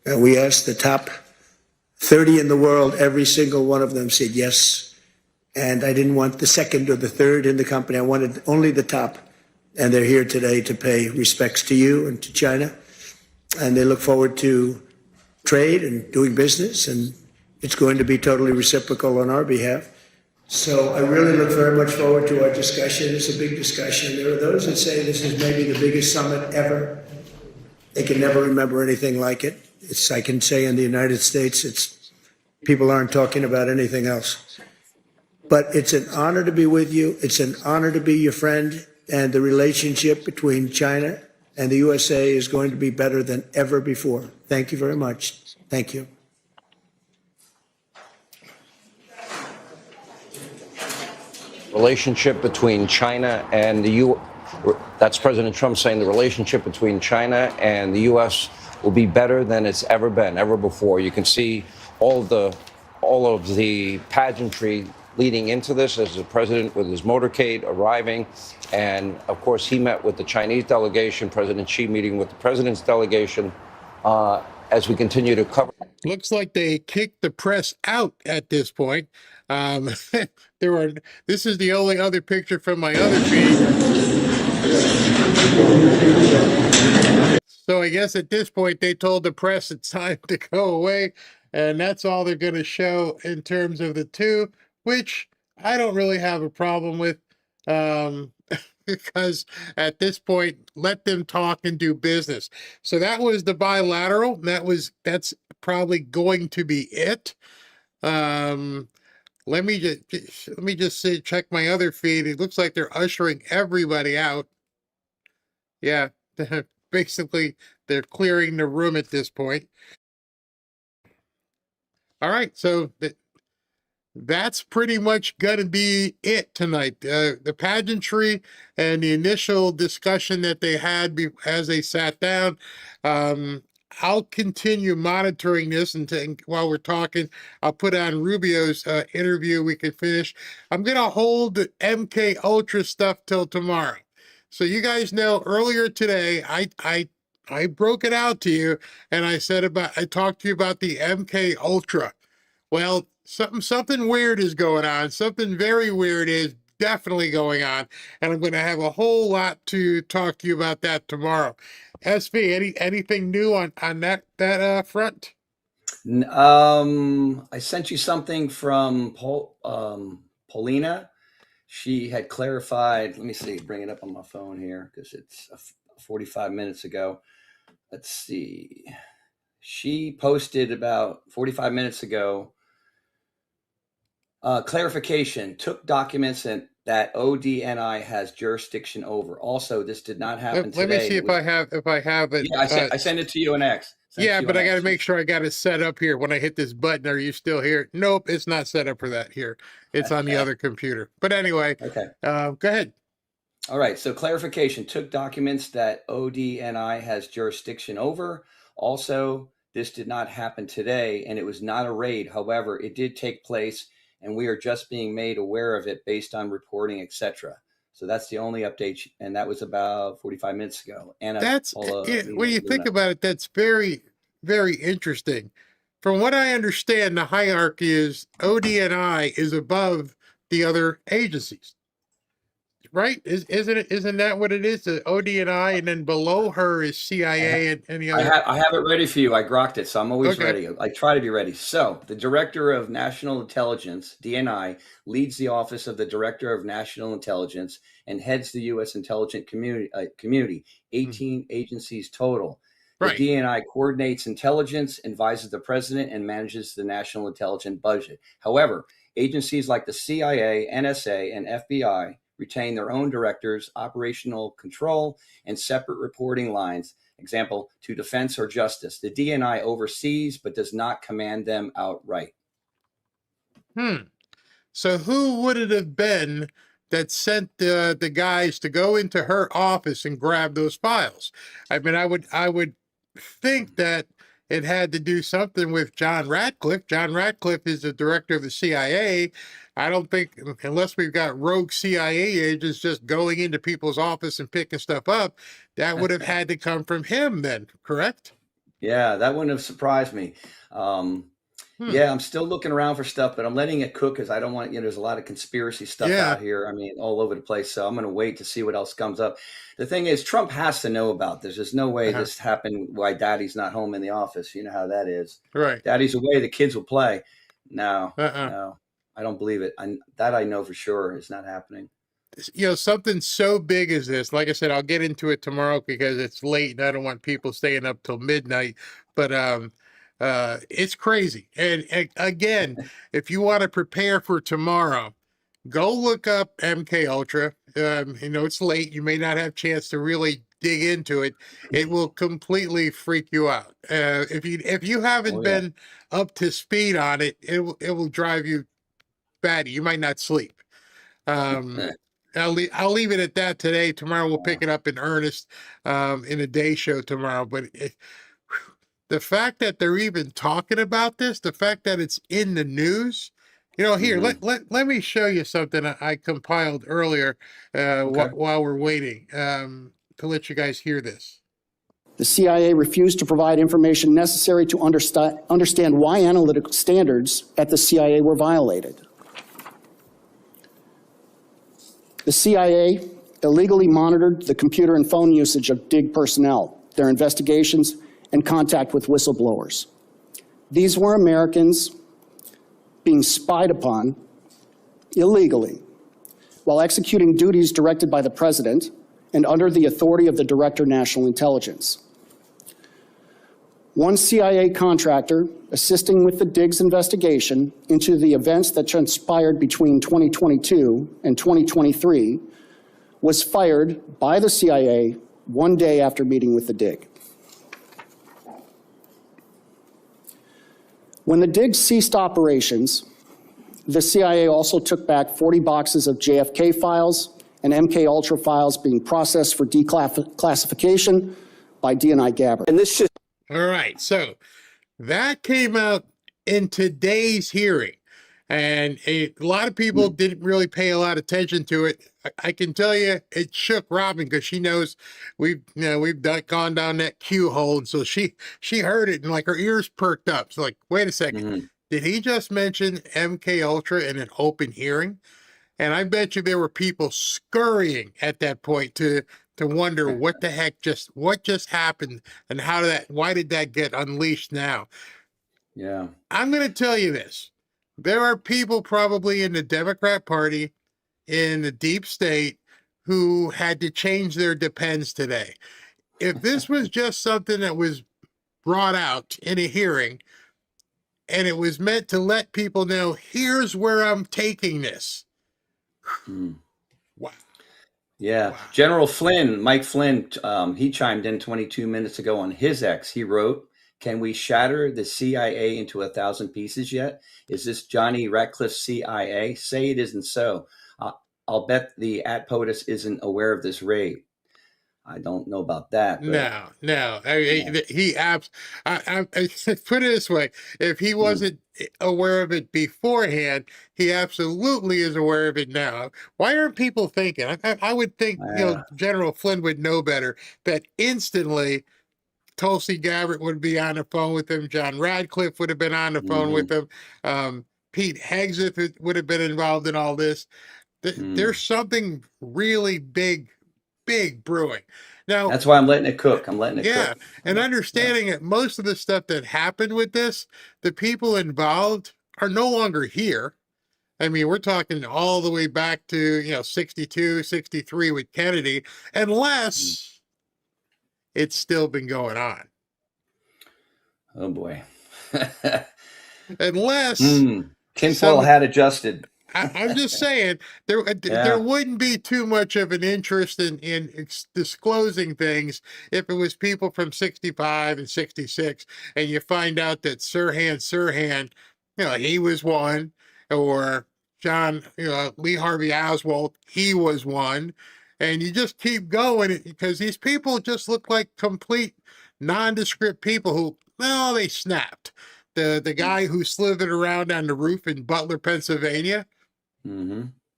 we asked the top 30 in the world, every single one of them said yes. And I didn't want the second or the third in the company. I wanted only the top. And they're here today to pay respects to you and to China. And they look forward to trade and doing business, and it's going to be totally reciprocal on our behalf. So I really look very much forward to our discussion. It's a big discussion. There are those that say this is maybe the biggest summit ever. They can never remember anything like it. I can say in the United States, people aren't talking about anything else. But it's an honor to be with you. It's an honor to be your friend. And the relationship between China and the USA is going to be better than ever before. Thank you very much. Thank you. Relationship between China and the U.S. That's President Trump saying the relationship between China and the U.S. will be better than it's ever been, ever before. You can see all of the pageantry leading into this as the president with his motorcade arriving. And of course, he met with the Chinese delegation, President Xi meeting with the president's delegation as we continue to cover. Looks like they kicked the press out at this point. This is the only other picture from my other feed. So I guess at this point they told the press it's time to go away, and that's all they're going to show in terms of the two, which I don't really have a problem with, because at this point, let them talk and do business. So that was the bilateral. That's probably going to be it. Let me just see, check my other feed. It looks like they're ushering everybody out. Yeah, basically they're clearing the room at this point. All right, so that's pretty much going to be it tonight. The pageantry and the initial discussion that they had as they sat down. I'll continue monitoring this and while we're talking, I'll put on Rubio's interview. We can finish. I'm going to hold the MK Ultra stuff till tomorrow. So you guys know earlier today, I I broke it out to you, and I talked to you about the MK Ultra. Well, something weird is going on. Something very weird is definitely going on, and I'm going to have a whole lot to talk to you about that tomorrow. SV, anything new on that front? I sent you something from Paulina. She had clarified. Let me see. Bring it up on my phone here because it's 45 minutes ago. Let's see. She posted about 45 minutes ago. Clarification: took documents that ODNI has jurisdiction over. Also, this did not happen today. Let me see if I have it. Yeah, I sent it to you in X. Yeah, but I got to make sure I got it set up here. When I hit this button, are you still here? Nope, it's not set up for that here. It's on the other computer. But anyway, okay. Go ahead. All right. So clarification: took documents that ODNI has jurisdiction over. Also, this did not happen today, and it was not a raid. However, it did take place, and we are just being made aware of it based on reporting, etc. So that's the only update, and that was about 45 minutes ago. And when you think about it, that's very, very interesting. From what I understand, the hierarchy is ODNI is above the other agencies, right? Isn't that what it is? The ODNI, and then below her is CIA and any other. I have it ready for you. I grokked it, so I'm always ready. I try to be ready. So the Director of National Intelligence, DNI, leads the Office of the Director of National Intelligence and heads the U.S. intelligence community, 18 agencies total. The DNI coordinates intelligence, advises the president, and manages the national intelligence budget. However, agencies like the CIA, NSA, and FBI retain their own directors, operational control, and separate reporting lines. Example, to defense or justice. The DNI oversees but does not command them outright. So who would it have been that sent the guys to go into her office and grab those files? I mean, I would think that it had to do something with John Ratcliffe. John Ratcliffe is the director of the CIA. I don't think, unless we've got rogue CIA agents just going into people's office and picking stuff up, that would have had to come from him then, correct? Yeah, that wouldn't have surprised me. Yeah, I'm still looking around for stuff, but I'm letting it cook because I don't want, there's a lot of conspiracy stuff out here. I mean, all over the place. So I'm going to wait to see what else comes up. The thing is, Trump has to know about this. There's no way this happened while Daddy's not home in the office. You know how that is. Right. Daddy's away, the kids will play. No, no, I don't believe it. I know for sure is not happening. Something so big as this, like I said, I'll get into it tomorrow because it's late and I don't want people staying up till midnight. But it's crazy. And again, if you want to prepare for tomorrow, go look up MK Ultra. It's late. You may not have a chance to really dig into it. It will completely freak you out. If you haven't been up to speed on it, it will drive you batty. You might not sleep. I'll leave it at that today. Tomorrow we'll pick it up in earnest in a day show tomorrow. But the fact that they're even talking about this, the fact that it's in the news, here, let me show you something I compiled earlier while we're waiting to let you guys hear this. The CIA refused to provide information necessary to understand why analytical standards at the CIA were violated. The CIA illegally monitored the computer and phone usage of DIG personnel, their investigations, and contact with whistleblowers. These were Americans being spied upon illegally while executing duties directed by the president and under the authority of the Director of National Intelligence. One CIA contractor assisting with the DIG's investigation into the events that transpired between 2022 and 2023 was fired by the CIA one day after meeting with the DIG. When the DIG ceased operations, the CIA also took back 40 boxes of JFK files and MK Ultra files being processed for declassification by DNI Gabbard. And this just all right, so that came out in today's hearing, and a lot of people didn't really pay a lot of attention to it. I can tell you it shook Robin because she knows we've gone down that Q hole, and so she heard it and like her ears perked up. So like, wait a second, did he just mention MK Ultra in an open hearing? And I bet you there were people scurrying at that point to wonder what the heck what just happened and why did that get unleashed now? Yeah. I'm going to tell you this. There are people probably in the Democrat Party, in the deep state, who had to change their depends today. If this was just something that was brought out in a hearing and it was meant to let people know, here's where I'm taking this. Wow. Yeah. Wow. General Flynn, Mike Flynn, he chimed in 22 minutes ago on his X. He wrote, "Can we shatter the CIA into 1,000 pieces yet? Is this Johnny Ratcliffe's CIA? Say it isn't so. I'll bet the POTUS isn't aware of this raid." I don't know about that. But No. I put it this way: if he wasn't aware of it beforehand, he absolutely is aware of it now. Why aren't people thinking? I would think General Flynn would know better. That instantly, Tulsi Gabbard would be on the phone with him. John Radcliffe would have been on the phone with him. Pete Hegseth would have been involved in all this. There's something really big brewing. Now that's why I'm letting it cook. I'm letting it cook. And understanding that most of the stuff that happened with this, the people involved are no longer here. I mean, we're talking all the way back to, 62, 63 with Kennedy, unless it's still been going on. Oh boy. Unless tinfoil hat adjusted. I'm just saying there wouldn't be too much of an interest in disclosing things if it was people from 65 and 66, and you find out that Sirhan, he was one, or John, Lee Harvey Oswald, he was one, and you just keep going because these people just look like complete nondescript people who, well, they snapped. The guy who slithered around on the roof in Butler, Pennsylvania.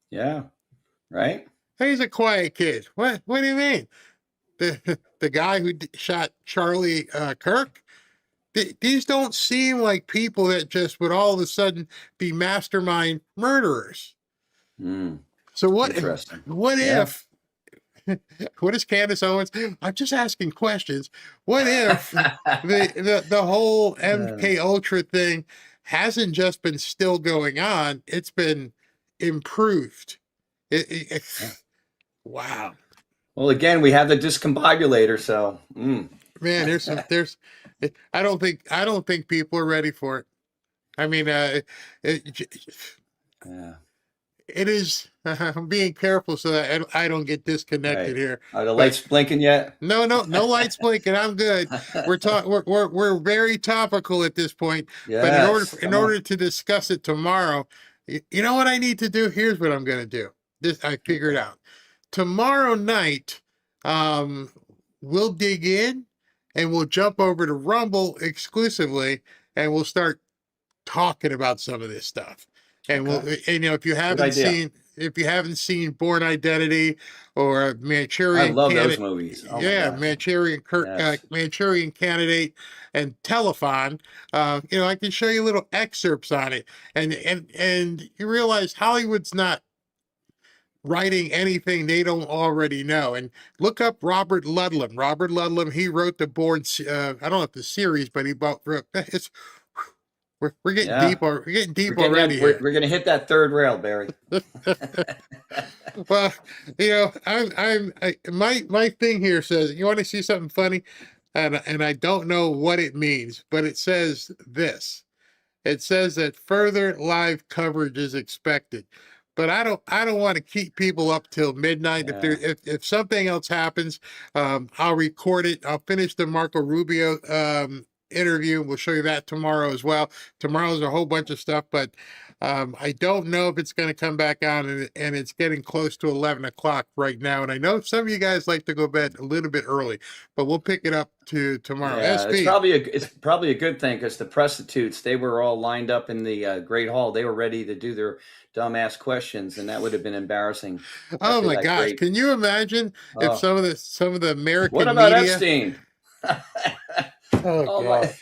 Yeah. Right. He's a quiet kid. What do you mean? The guy who shot Charlie Kirk? These don't seem like people that just would all of a sudden be mastermind murderers. So what if what is Candace Owens? I'm just asking questions. What if the whole MK Ultra thing hasn't just been still going on, it's been improved. Wow. Well, again, we have the discombobulator, so man, there's I don't think people are ready for it. I mean, it is. I'm being careful so that I don't get disconnected here. Are the lights blinking yet? No lights blinking. I'm good. We're very topical at this point. Yes, but in order to discuss it tomorrow, you know what I need to do? Here's what I'm going to do. I figured out. Tomorrow night, we'll dig in and we'll jump over to Rumble exclusively, and we'll start talking about some of this stuff. And if you haven't seen Born Identity or Manchurian, I love those movies. Oh Manchurian Candidate and Telephone, I can show you little excerpts on it, and you realize Hollywood's not writing anything they don't already know. And look up Robert Ludlum. Robert Ludlum, he wrote the Born. I don't know if the series, but he wrote it's. We're getting deep. We're getting deep already. We're going to hit that third rail, Barry. Well, my thing here says, you want to see something funny, and I don't know what it means, but it says this. It says that further live coverage is expected, but I don't want to keep people up till midnight. Yeah. If something else happens, I'll record it. I'll finish the Marco Rubio interview. We'll show you that tomorrow as well. Tomorrow's a whole bunch of stuff, but I don't know if it's going to come back on, and it's getting close to 11 o'clock right now. And I know some of you guys like to go to bed a little bit early, but we'll pick it up to tomorrow. Yeah, SP. it's probably a good thing because the prostitutes, they were all lined up in the Great Hall. They were ready to do their dumbass questions, and that would have been embarrassing. Oh after my that gosh! great- Can you imagine if Oh. some of the American What about media? Epstein? Oh, my! God.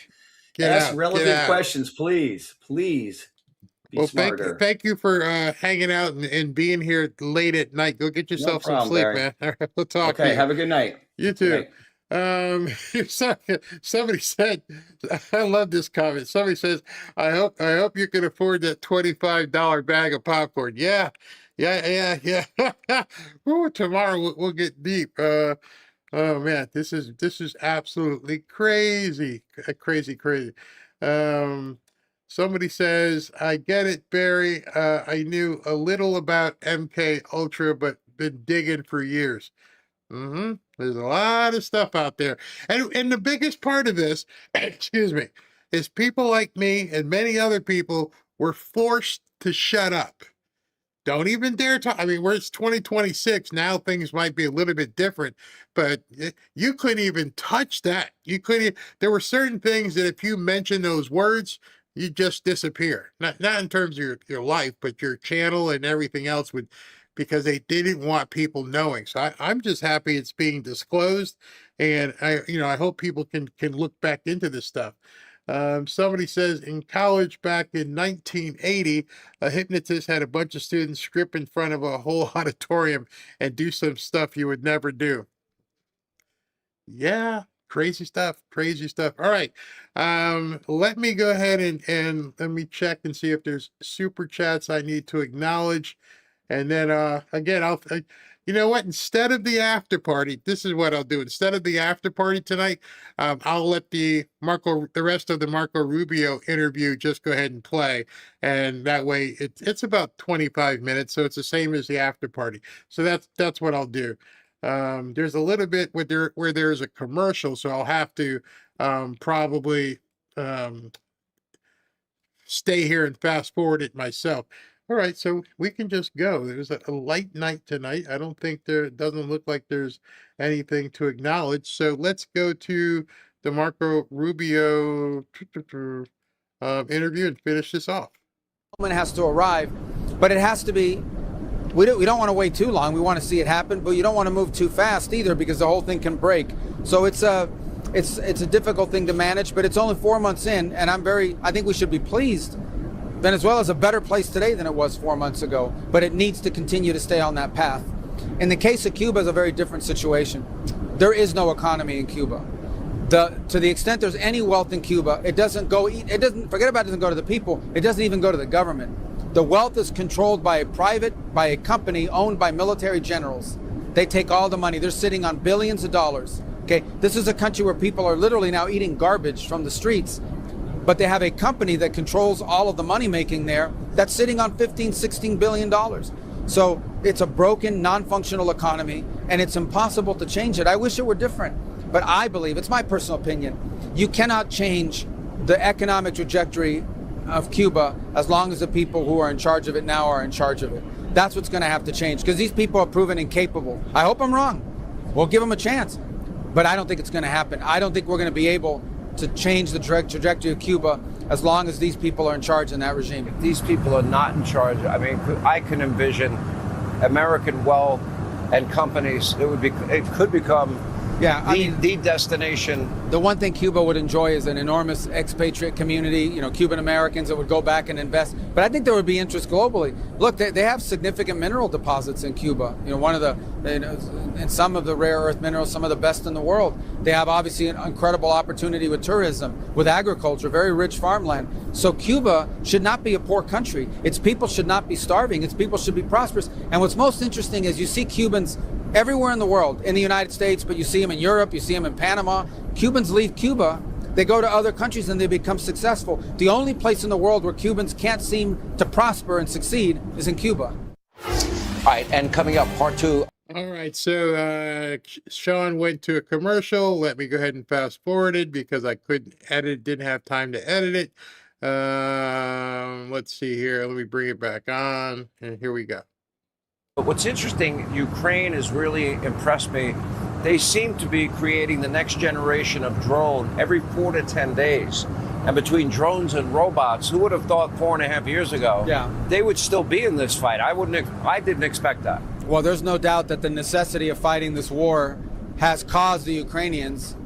Get Ask out, relevant get out. questions, please. Please be Well, smarter. thank you for hanging out and being here late at night. Go get yourself some problem, sleep, Barry. man. All right, we'll talk to Okay, you. have a good night. You too. Somebody said, I love this comment. Somebody says, I hope you can afford that $25 bag of popcorn. Yeah. Ooh, tomorrow we'll get deep. Oh man, this is absolutely crazy. Crazy. Somebody says, I get it, Barry. I knew a little about MK Ultra, but been digging for years. There's a lot of stuff out there. And the biggest part of this, excuse me, is people like me and many other people were forced to shut up. Don't even dare talk. I mean, it's 2026 now. Things might be a little bit different, but you couldn't even touch that. You couldn't. There were certain things that if you mention those words, you just disappear. Not in terms of your life, but your channel and everything else would, because they didn't want people knowing. So I'm just happy it's being disclosed, and I hope people can look back into this stuff. Somebody says in college back in 1980, a hypnotist had a bunch of students strip in front of a whole auditorium and do some stuff you would never do. Yeah, crazy stuff. All right. Let me go ahead and let me check and see if there's super chats I need to acknowledge. And then again, you know what? Instead of the after party, this is what I'll do. Instead of the after party tonight, I'll let the rest of the Marco Rubio interview just go ahead and play, and that way it's about 25 minutes, so it's the same as the after party. So that's what I'll do. There's a little bit where there's a commercial, so I'll have to probably stay here and fast forward it myself. All right, so we can just go. There's a light night tonight. I don't think it doesn't look like there's anything to acknowledge. So let's go to the Marco Rubio interview and finish this off. Moment has to arrive, but it has to be. We don't want to wait too long. We want to see it happen, but you don't want to move too fast either because the whole thing can break. So it's a difficult thing to manage, but it's only 4 months in, and I think we should be pleased. Venezuela's a better place today than it was 4 months ago, but it needs to continue to stay on that path. In the case of Cuba, it's a very different situation. There is no economy in Cuba. To the extent there's any wealth in Cuba, it doesn't go to the people, it doesn't even go to the government. The wealth is controlled by a company owned by military generals. They take all the money. They're sitting on billions of dollars. Okay, this is a country where people are literally now eating garbage from the streets, but they have a company that controls all of the money making there that's sitting on $15-16 billion. So it's a broken, non-functional economy, and it's impossible to change it. I wish it were different, but I believe, it's my personal opinion, you cannot change the economic trajectory of Cuba as long as the people who are in charge of it now are in charge of it. That's what's going to have to change, because these people are proven incapable. I hope I'm wrong. We'll give them a chance, but I don't think it's going to happen. I don't think we're going to be able to change the trajectory of Cuba as long as these people are in charge in that regime. If these people are not in charge, I mean, I can envision American wealth and companies. It could become the destination. The one thing Cuba would enjoy is an enormous expatriate community, Cuban Americans that would go back and invest. But I think there would be interest globally. Look, they have significant mineral deposits in Cuba. And some of the rare earth minerals, some of the best in the world. They have obviously an incredible opportunity with tourism, with agriculture, very rich farmland. So Cuba should not be a poor country. Its people should not be starving. Its people should be prosperous. And what's most interesting is you see Cubans everywhere in the world, in the United States, but you see them in Europe, you see them in Panama. Cubans leave Cuba, they go to other countries and they become successful. The only place in the world where Cubans can't seem to prosper and succeed is in Cuba. All right, and coming up, part two. All right, so Sean went to a commercial. Let me go ahead and fast forward it because I couldn't edit, didn't have time to edit it. Let's see here. Let me bring it back on. And here we go. But what's interesting, Ukraine has really impressed me. They seem to be creating the next generation of drone every 4 to 10 days. And between drones and robots, who would have thought 4.5 years ago they would still be in this fight? I didn't expect that. Well, there's no doubt that the necessity of fighting this war has caused the Ukrainians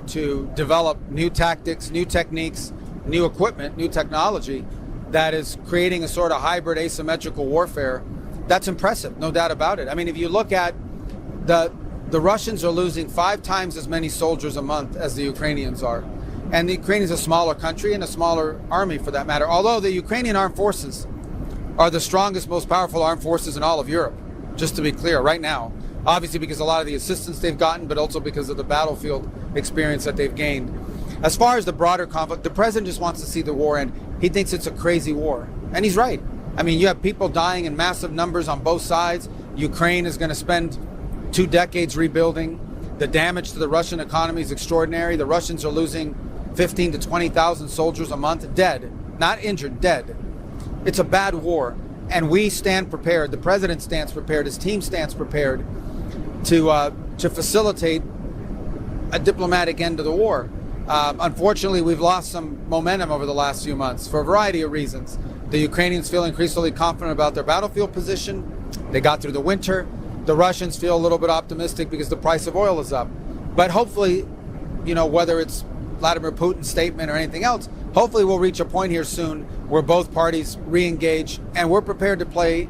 to develop new tactics, new techniques, new equipment, new technology that is creating a sort of hybrid asymmetrical warfare. That's impressive, no doubt about it. I mean, if you look at the Russians are losing 5 times as many soldiers a month as the Ukrainians are. And the Ukraine is a smaller country and a smaller army for that matter. Although the Ukrainian armed forces are the strongest, most powerful armed forces in all of Europe, just to be clear, right now. Obviously because a lot of the assistance they've gotten, but also because of the battlefield experience that they've gained. As far as the broader conflict, the president just wants to see the war end. He thinks it's a crazy war. And he's right. I mean, you have people dying in massive numbers on both sides. Ukraine is going to spend 2 decades rebuilding. The damage to the Russian economy is extraordinary. The Russians are losing 15 to 20,000 soldiers a month, dead, not injured, dead. It's a bad war, and we stand prepared. The president stands prepared. His team stands prepared to facilitate a diplomatic end to the war. Unfortunately, we've lost some momentum over the last few months for a variety of reasons. The Ukrainians feel increasingly confident about their battlefield position. They got through the winter. The Russians feel a little bit optimistic because the price of oil is up. But hopefully, whether it's Vladimir Putin's statement or anything else, hopefully we'll reach a point here soon where both parties re-engage and we're prepared to play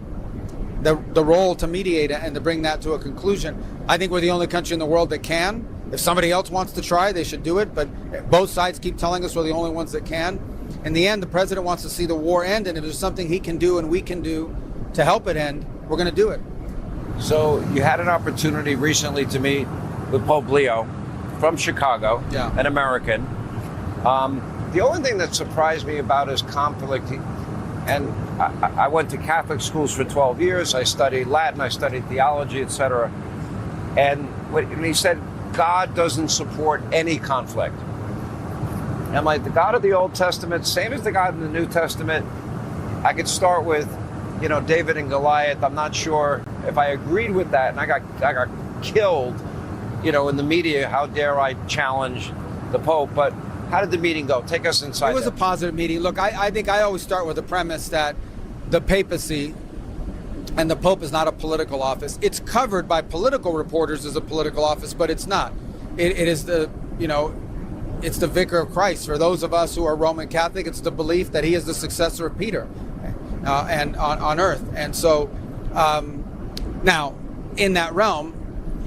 the role to mediate and to bring that to a conclusion. I think we're the only country in the world that can. If somebody else wants to try, they should do it, but both sides keep telling us we're the only ones that can. In the end, the president wants to see the war end, and if there's something he can do and we can do to help it end, we're going to do it. So you had an opportunity recently to meet with Pope Leo from Chicago, an American. The only thing that surprised me about his conflict, and I went to Catholic schools for 12 years, I studied Latin, I studied theology, etc. And when he said, God doesn't support any conflict. And like the God of the Old Testament, same as the God in the New Testament, I could start with, David and Goliath. I'm not sure if I agreed with that, and I got killed, in the media. How dare I challenge the Pope? But how did the meeting go? Take us inside. It was a positive meeting. Look, I think I always start with the premise that the papacy and the Pope is not a political office. It's covered by political reporters as a political office, but it's not. It is it's the vicar of Christ. For those of us who are Roman Catholic, it's the belief that he is the successor of Peter and on earth. And so now, in that realm,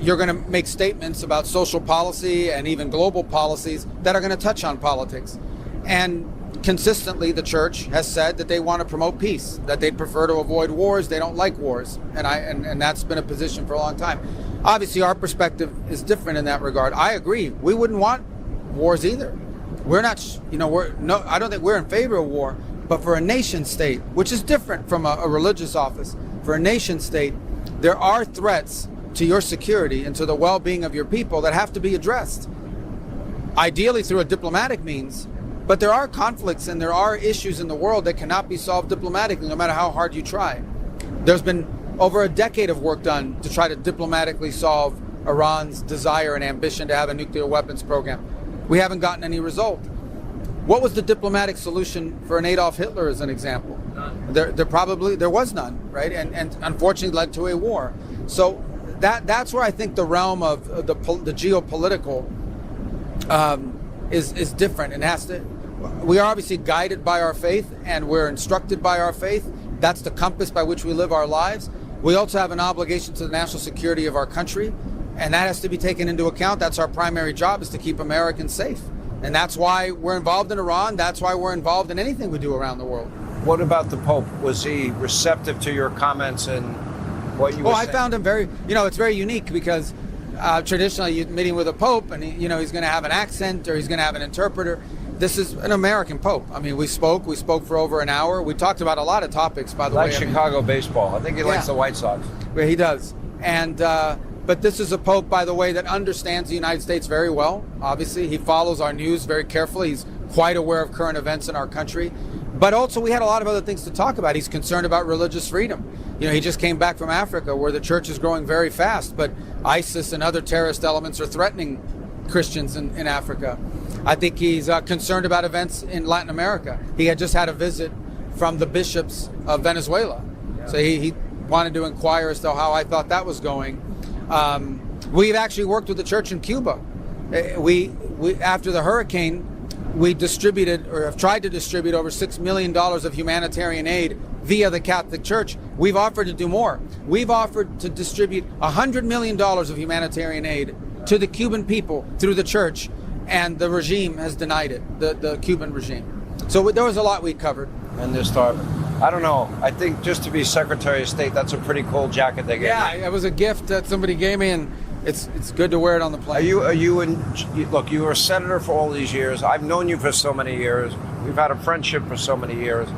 you're going to make statements about social policy and even global policies that are going to touch on politics. And consistently, the church has said that they want to promote peace, that they'd prefer to avoid wars. They don't like wars. And that's been a position for a long time. Obviously, our perspective is different in that regard. I agree. We wouldn't want wars either. We're not, I don't think we're in favor of war, but for a nation state, which is different from a religious office, for a nation state, there are threats to your security and to the well-being of your people that have to be addressed. Ideally through a diplomatic means, but there are conflicts and there are issues in the world that cannot be solved diplomatically, no matter how hard you try. There's been over a decade of work done to try to diplomatically solve Iran's desire and ambition to have a nuclear weapons program. We haven't gotten any result. What was the diplomatic solution for an Adolf Hitler, as an example? None. There was none, right? And unfortunately led to a war. So that's where I think the realm of the geopolitical is different, and has to. We are obviously guided by our faith, and we're instructed by our faith. That's the compass by which we live our lives. We also have an obligation to the national security of our country, and that has to be taken into account. That's our primary job, is to keep Americans safe. And that's why we're involved in Iran. That's why we're involved in anything we do around the world. What about the Pope? Was he receptive to your comments and what you were saying? I found him very, it's very unique because traditionally you're meeting with a Pope and, he's going to have an accent or he's going to have an interpreter. This is an American Pope. I mean, we spoke for over an hour. We talked about a lot of topics, by the way. Like Chicago baseball. I think he likes the White Sox. Well, he does. And, but this is a Pope, by the way, that understands the United States very well. Obviously, he follows our news very carefully. He's quite aware of current events in our country. But also we had a lot of other things to talk about. He's concerned about religious freedom. You know, he just came back from Africa where the church is growing very fast, but ISIS and other terrorist elements are threatening Christians in Africa. I think he's concerned about events in Latin America. He had just had a visit from the bishops of Venezuela. So he wanted to inquire as to how I thought that was going. We've actually worked with the church in Cuba. We after the hurricane, we distributed or have tried to distribute over $6 million of humanitarian aid via the Catholic Church. We've offered to do more. We've offered to distribute $100 million of humanitarian aid to the Cuban people through the church, and the regime has denied it, the Cuban regime. So there was a lot we covered. And they're starving. I don't know. I think just to be Secretary of State, that's a pretty cool jacket they gave Yeah, me. it was a gift that somebody gave me, and it's good to wear it on the plane. Look, you were a senator for all these years. I've known you for so many years. We've had a friendship for so many years.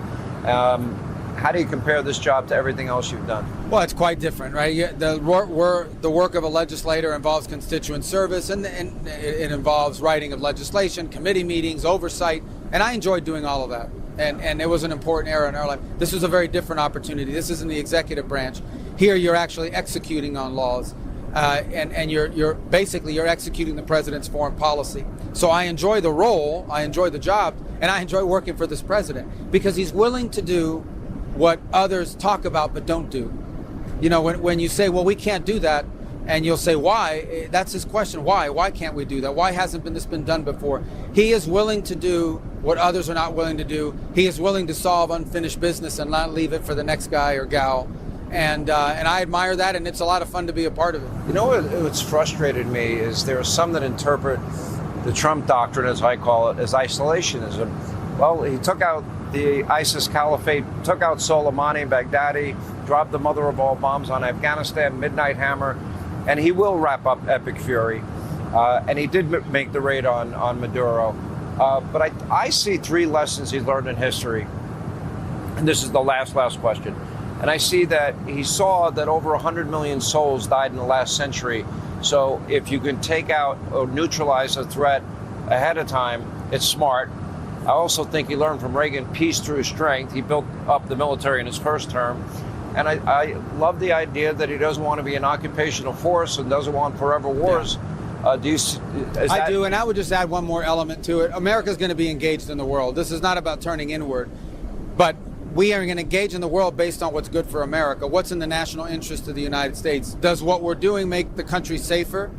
How do you compare this job to everything else you've done? Well, it's quite different, right? The work of a legislator involves constituent service, and it involves writing of legislation, committee meetings, oversight, and I enjoyed doing all of that. And it was an important era in our life. This was a very different opportunity. This isn't the executive branch. Here, you're actually executing on laws, and you're basically executing the president's foreign policy. So I enjoy the role, I enjoy the job, and I enjoy working for this president because he's willing to do what others talk about but don't do. You know, when you say, well, we can't do that, and you'll say, why? That's his question. Why? Why can't we do that? Why hasn't this been done before? He is willing to do what others are not willing to do. He is willing to solve unfinished business and not leave it for the next guy or gal. And I admire that, and it's a lot of fun to be a part of it. You know what's frustrated me is there are some that interpret the Trump doctrine, as I call it, as isolationism. Well, he took out the ISIS caliphate, took out Soleimani, Baghdadi, dropped the mother of all bombs on Afghanistan, Midnight Hammer, and he will wrap up Epic Fury. And he did make the raid on Maduro. But I see three lessons he learned in history. And this is the last question. And I see that he saw that over 100 million souls died in the last century. So if you can take out or neutralize a threat ahead of time, it's smart. I also think he learned from Reagan peace through strength. He built up the military in his first term. And I love the idea that he doesn't want to be an occupational force and doesn't want forever wars. I do, and I would just add one more element to it. America's going to be engaged in the world. This is not about turning inward, but we are going to engage in the world based on what's good for America. What's in the national interest of the United States? Does what we're doing make the country safer,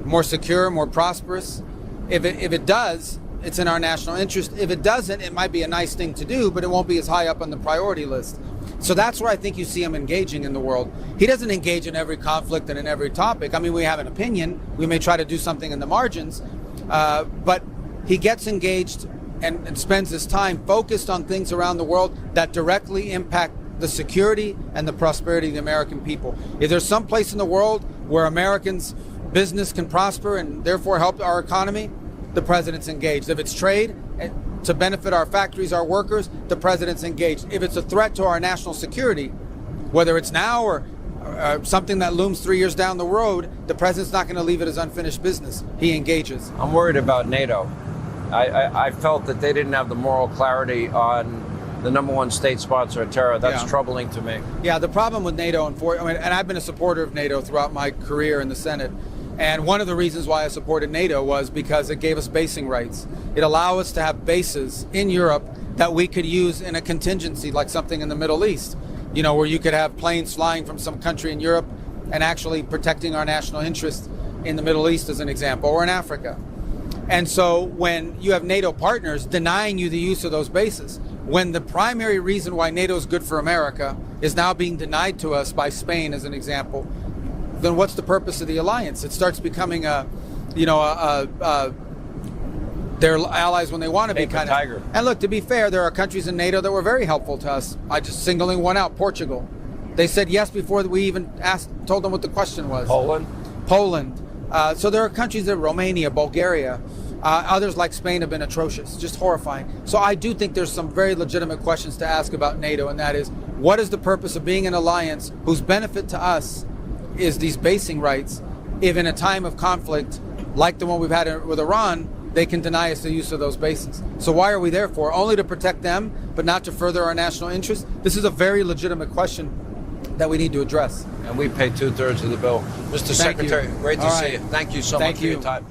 more secure, more prosperous? If it does, it's in our national interest. If it doesn't, it might be a nice thing to do, but it won't be as high up on the priority list. So that's where I think you see him engaging in the world. He doesn't engage in every conflict and in every topic. I mean, we have an opinion. We may try to do something in the margins, but he gets engaged and spends his time focused on things around the world that directly impact the security and the prosperity of the American people. If there's some place in the world where Americans' business can prosper and therefore help our economy, the president's engaged. If it's trade to benefit our factories, our workers, the president's engaged. If it's a threat to our national security, whether it's now or something that looms 3 years down the road, the president's not going to leave it as unfinished business. He engages. I'm worried about NATO. I felt that they didn't have the moral clarity on the number one state sponsor of terror. That's troubling to me. Yeah, the problem with NATO, and I've been a supporter of NATO throughout my career in the Senate. And one of the reasons why I supported NATO was because it gave us basing rights. It allowed us to have bases in Europe that we could use in a contingency, like something in the Middle East, you know, where you could have planes flying from some country in Europe and actually protecting our national interest in the Middle East, as an example, or in Africa. And so when you have NATO partners denying you the use of those bases, when the primary reason why NATO is good for America is now being denied to us by Spain, as an example, then what's the purpose of the alliance? It starts becoming they're allies when they want to be kind of. And look, to be fair, there are countries in NATO that were very helpful to us. I just singling one out, Portugal. They said yes before we even told them what the question was. Poland. So there are countries that Romania, Bulgaria, others like Spain have been atrocious, just horrifying. So I do think there's some very legitimate questions to ask about NATO, and that is, what is the purpose of being an alliance whose benefit to us is these basing rights, if in a time of conflict like the one we've had with Iran, they can deny us the use of those bases. So why are we there for? Only to protect them, but not to further our national interest? This is a very legitimate question that we need to address. And we pay 2/3 of the bill. Mr. Secretary, great to see you. Thank you so much for your time.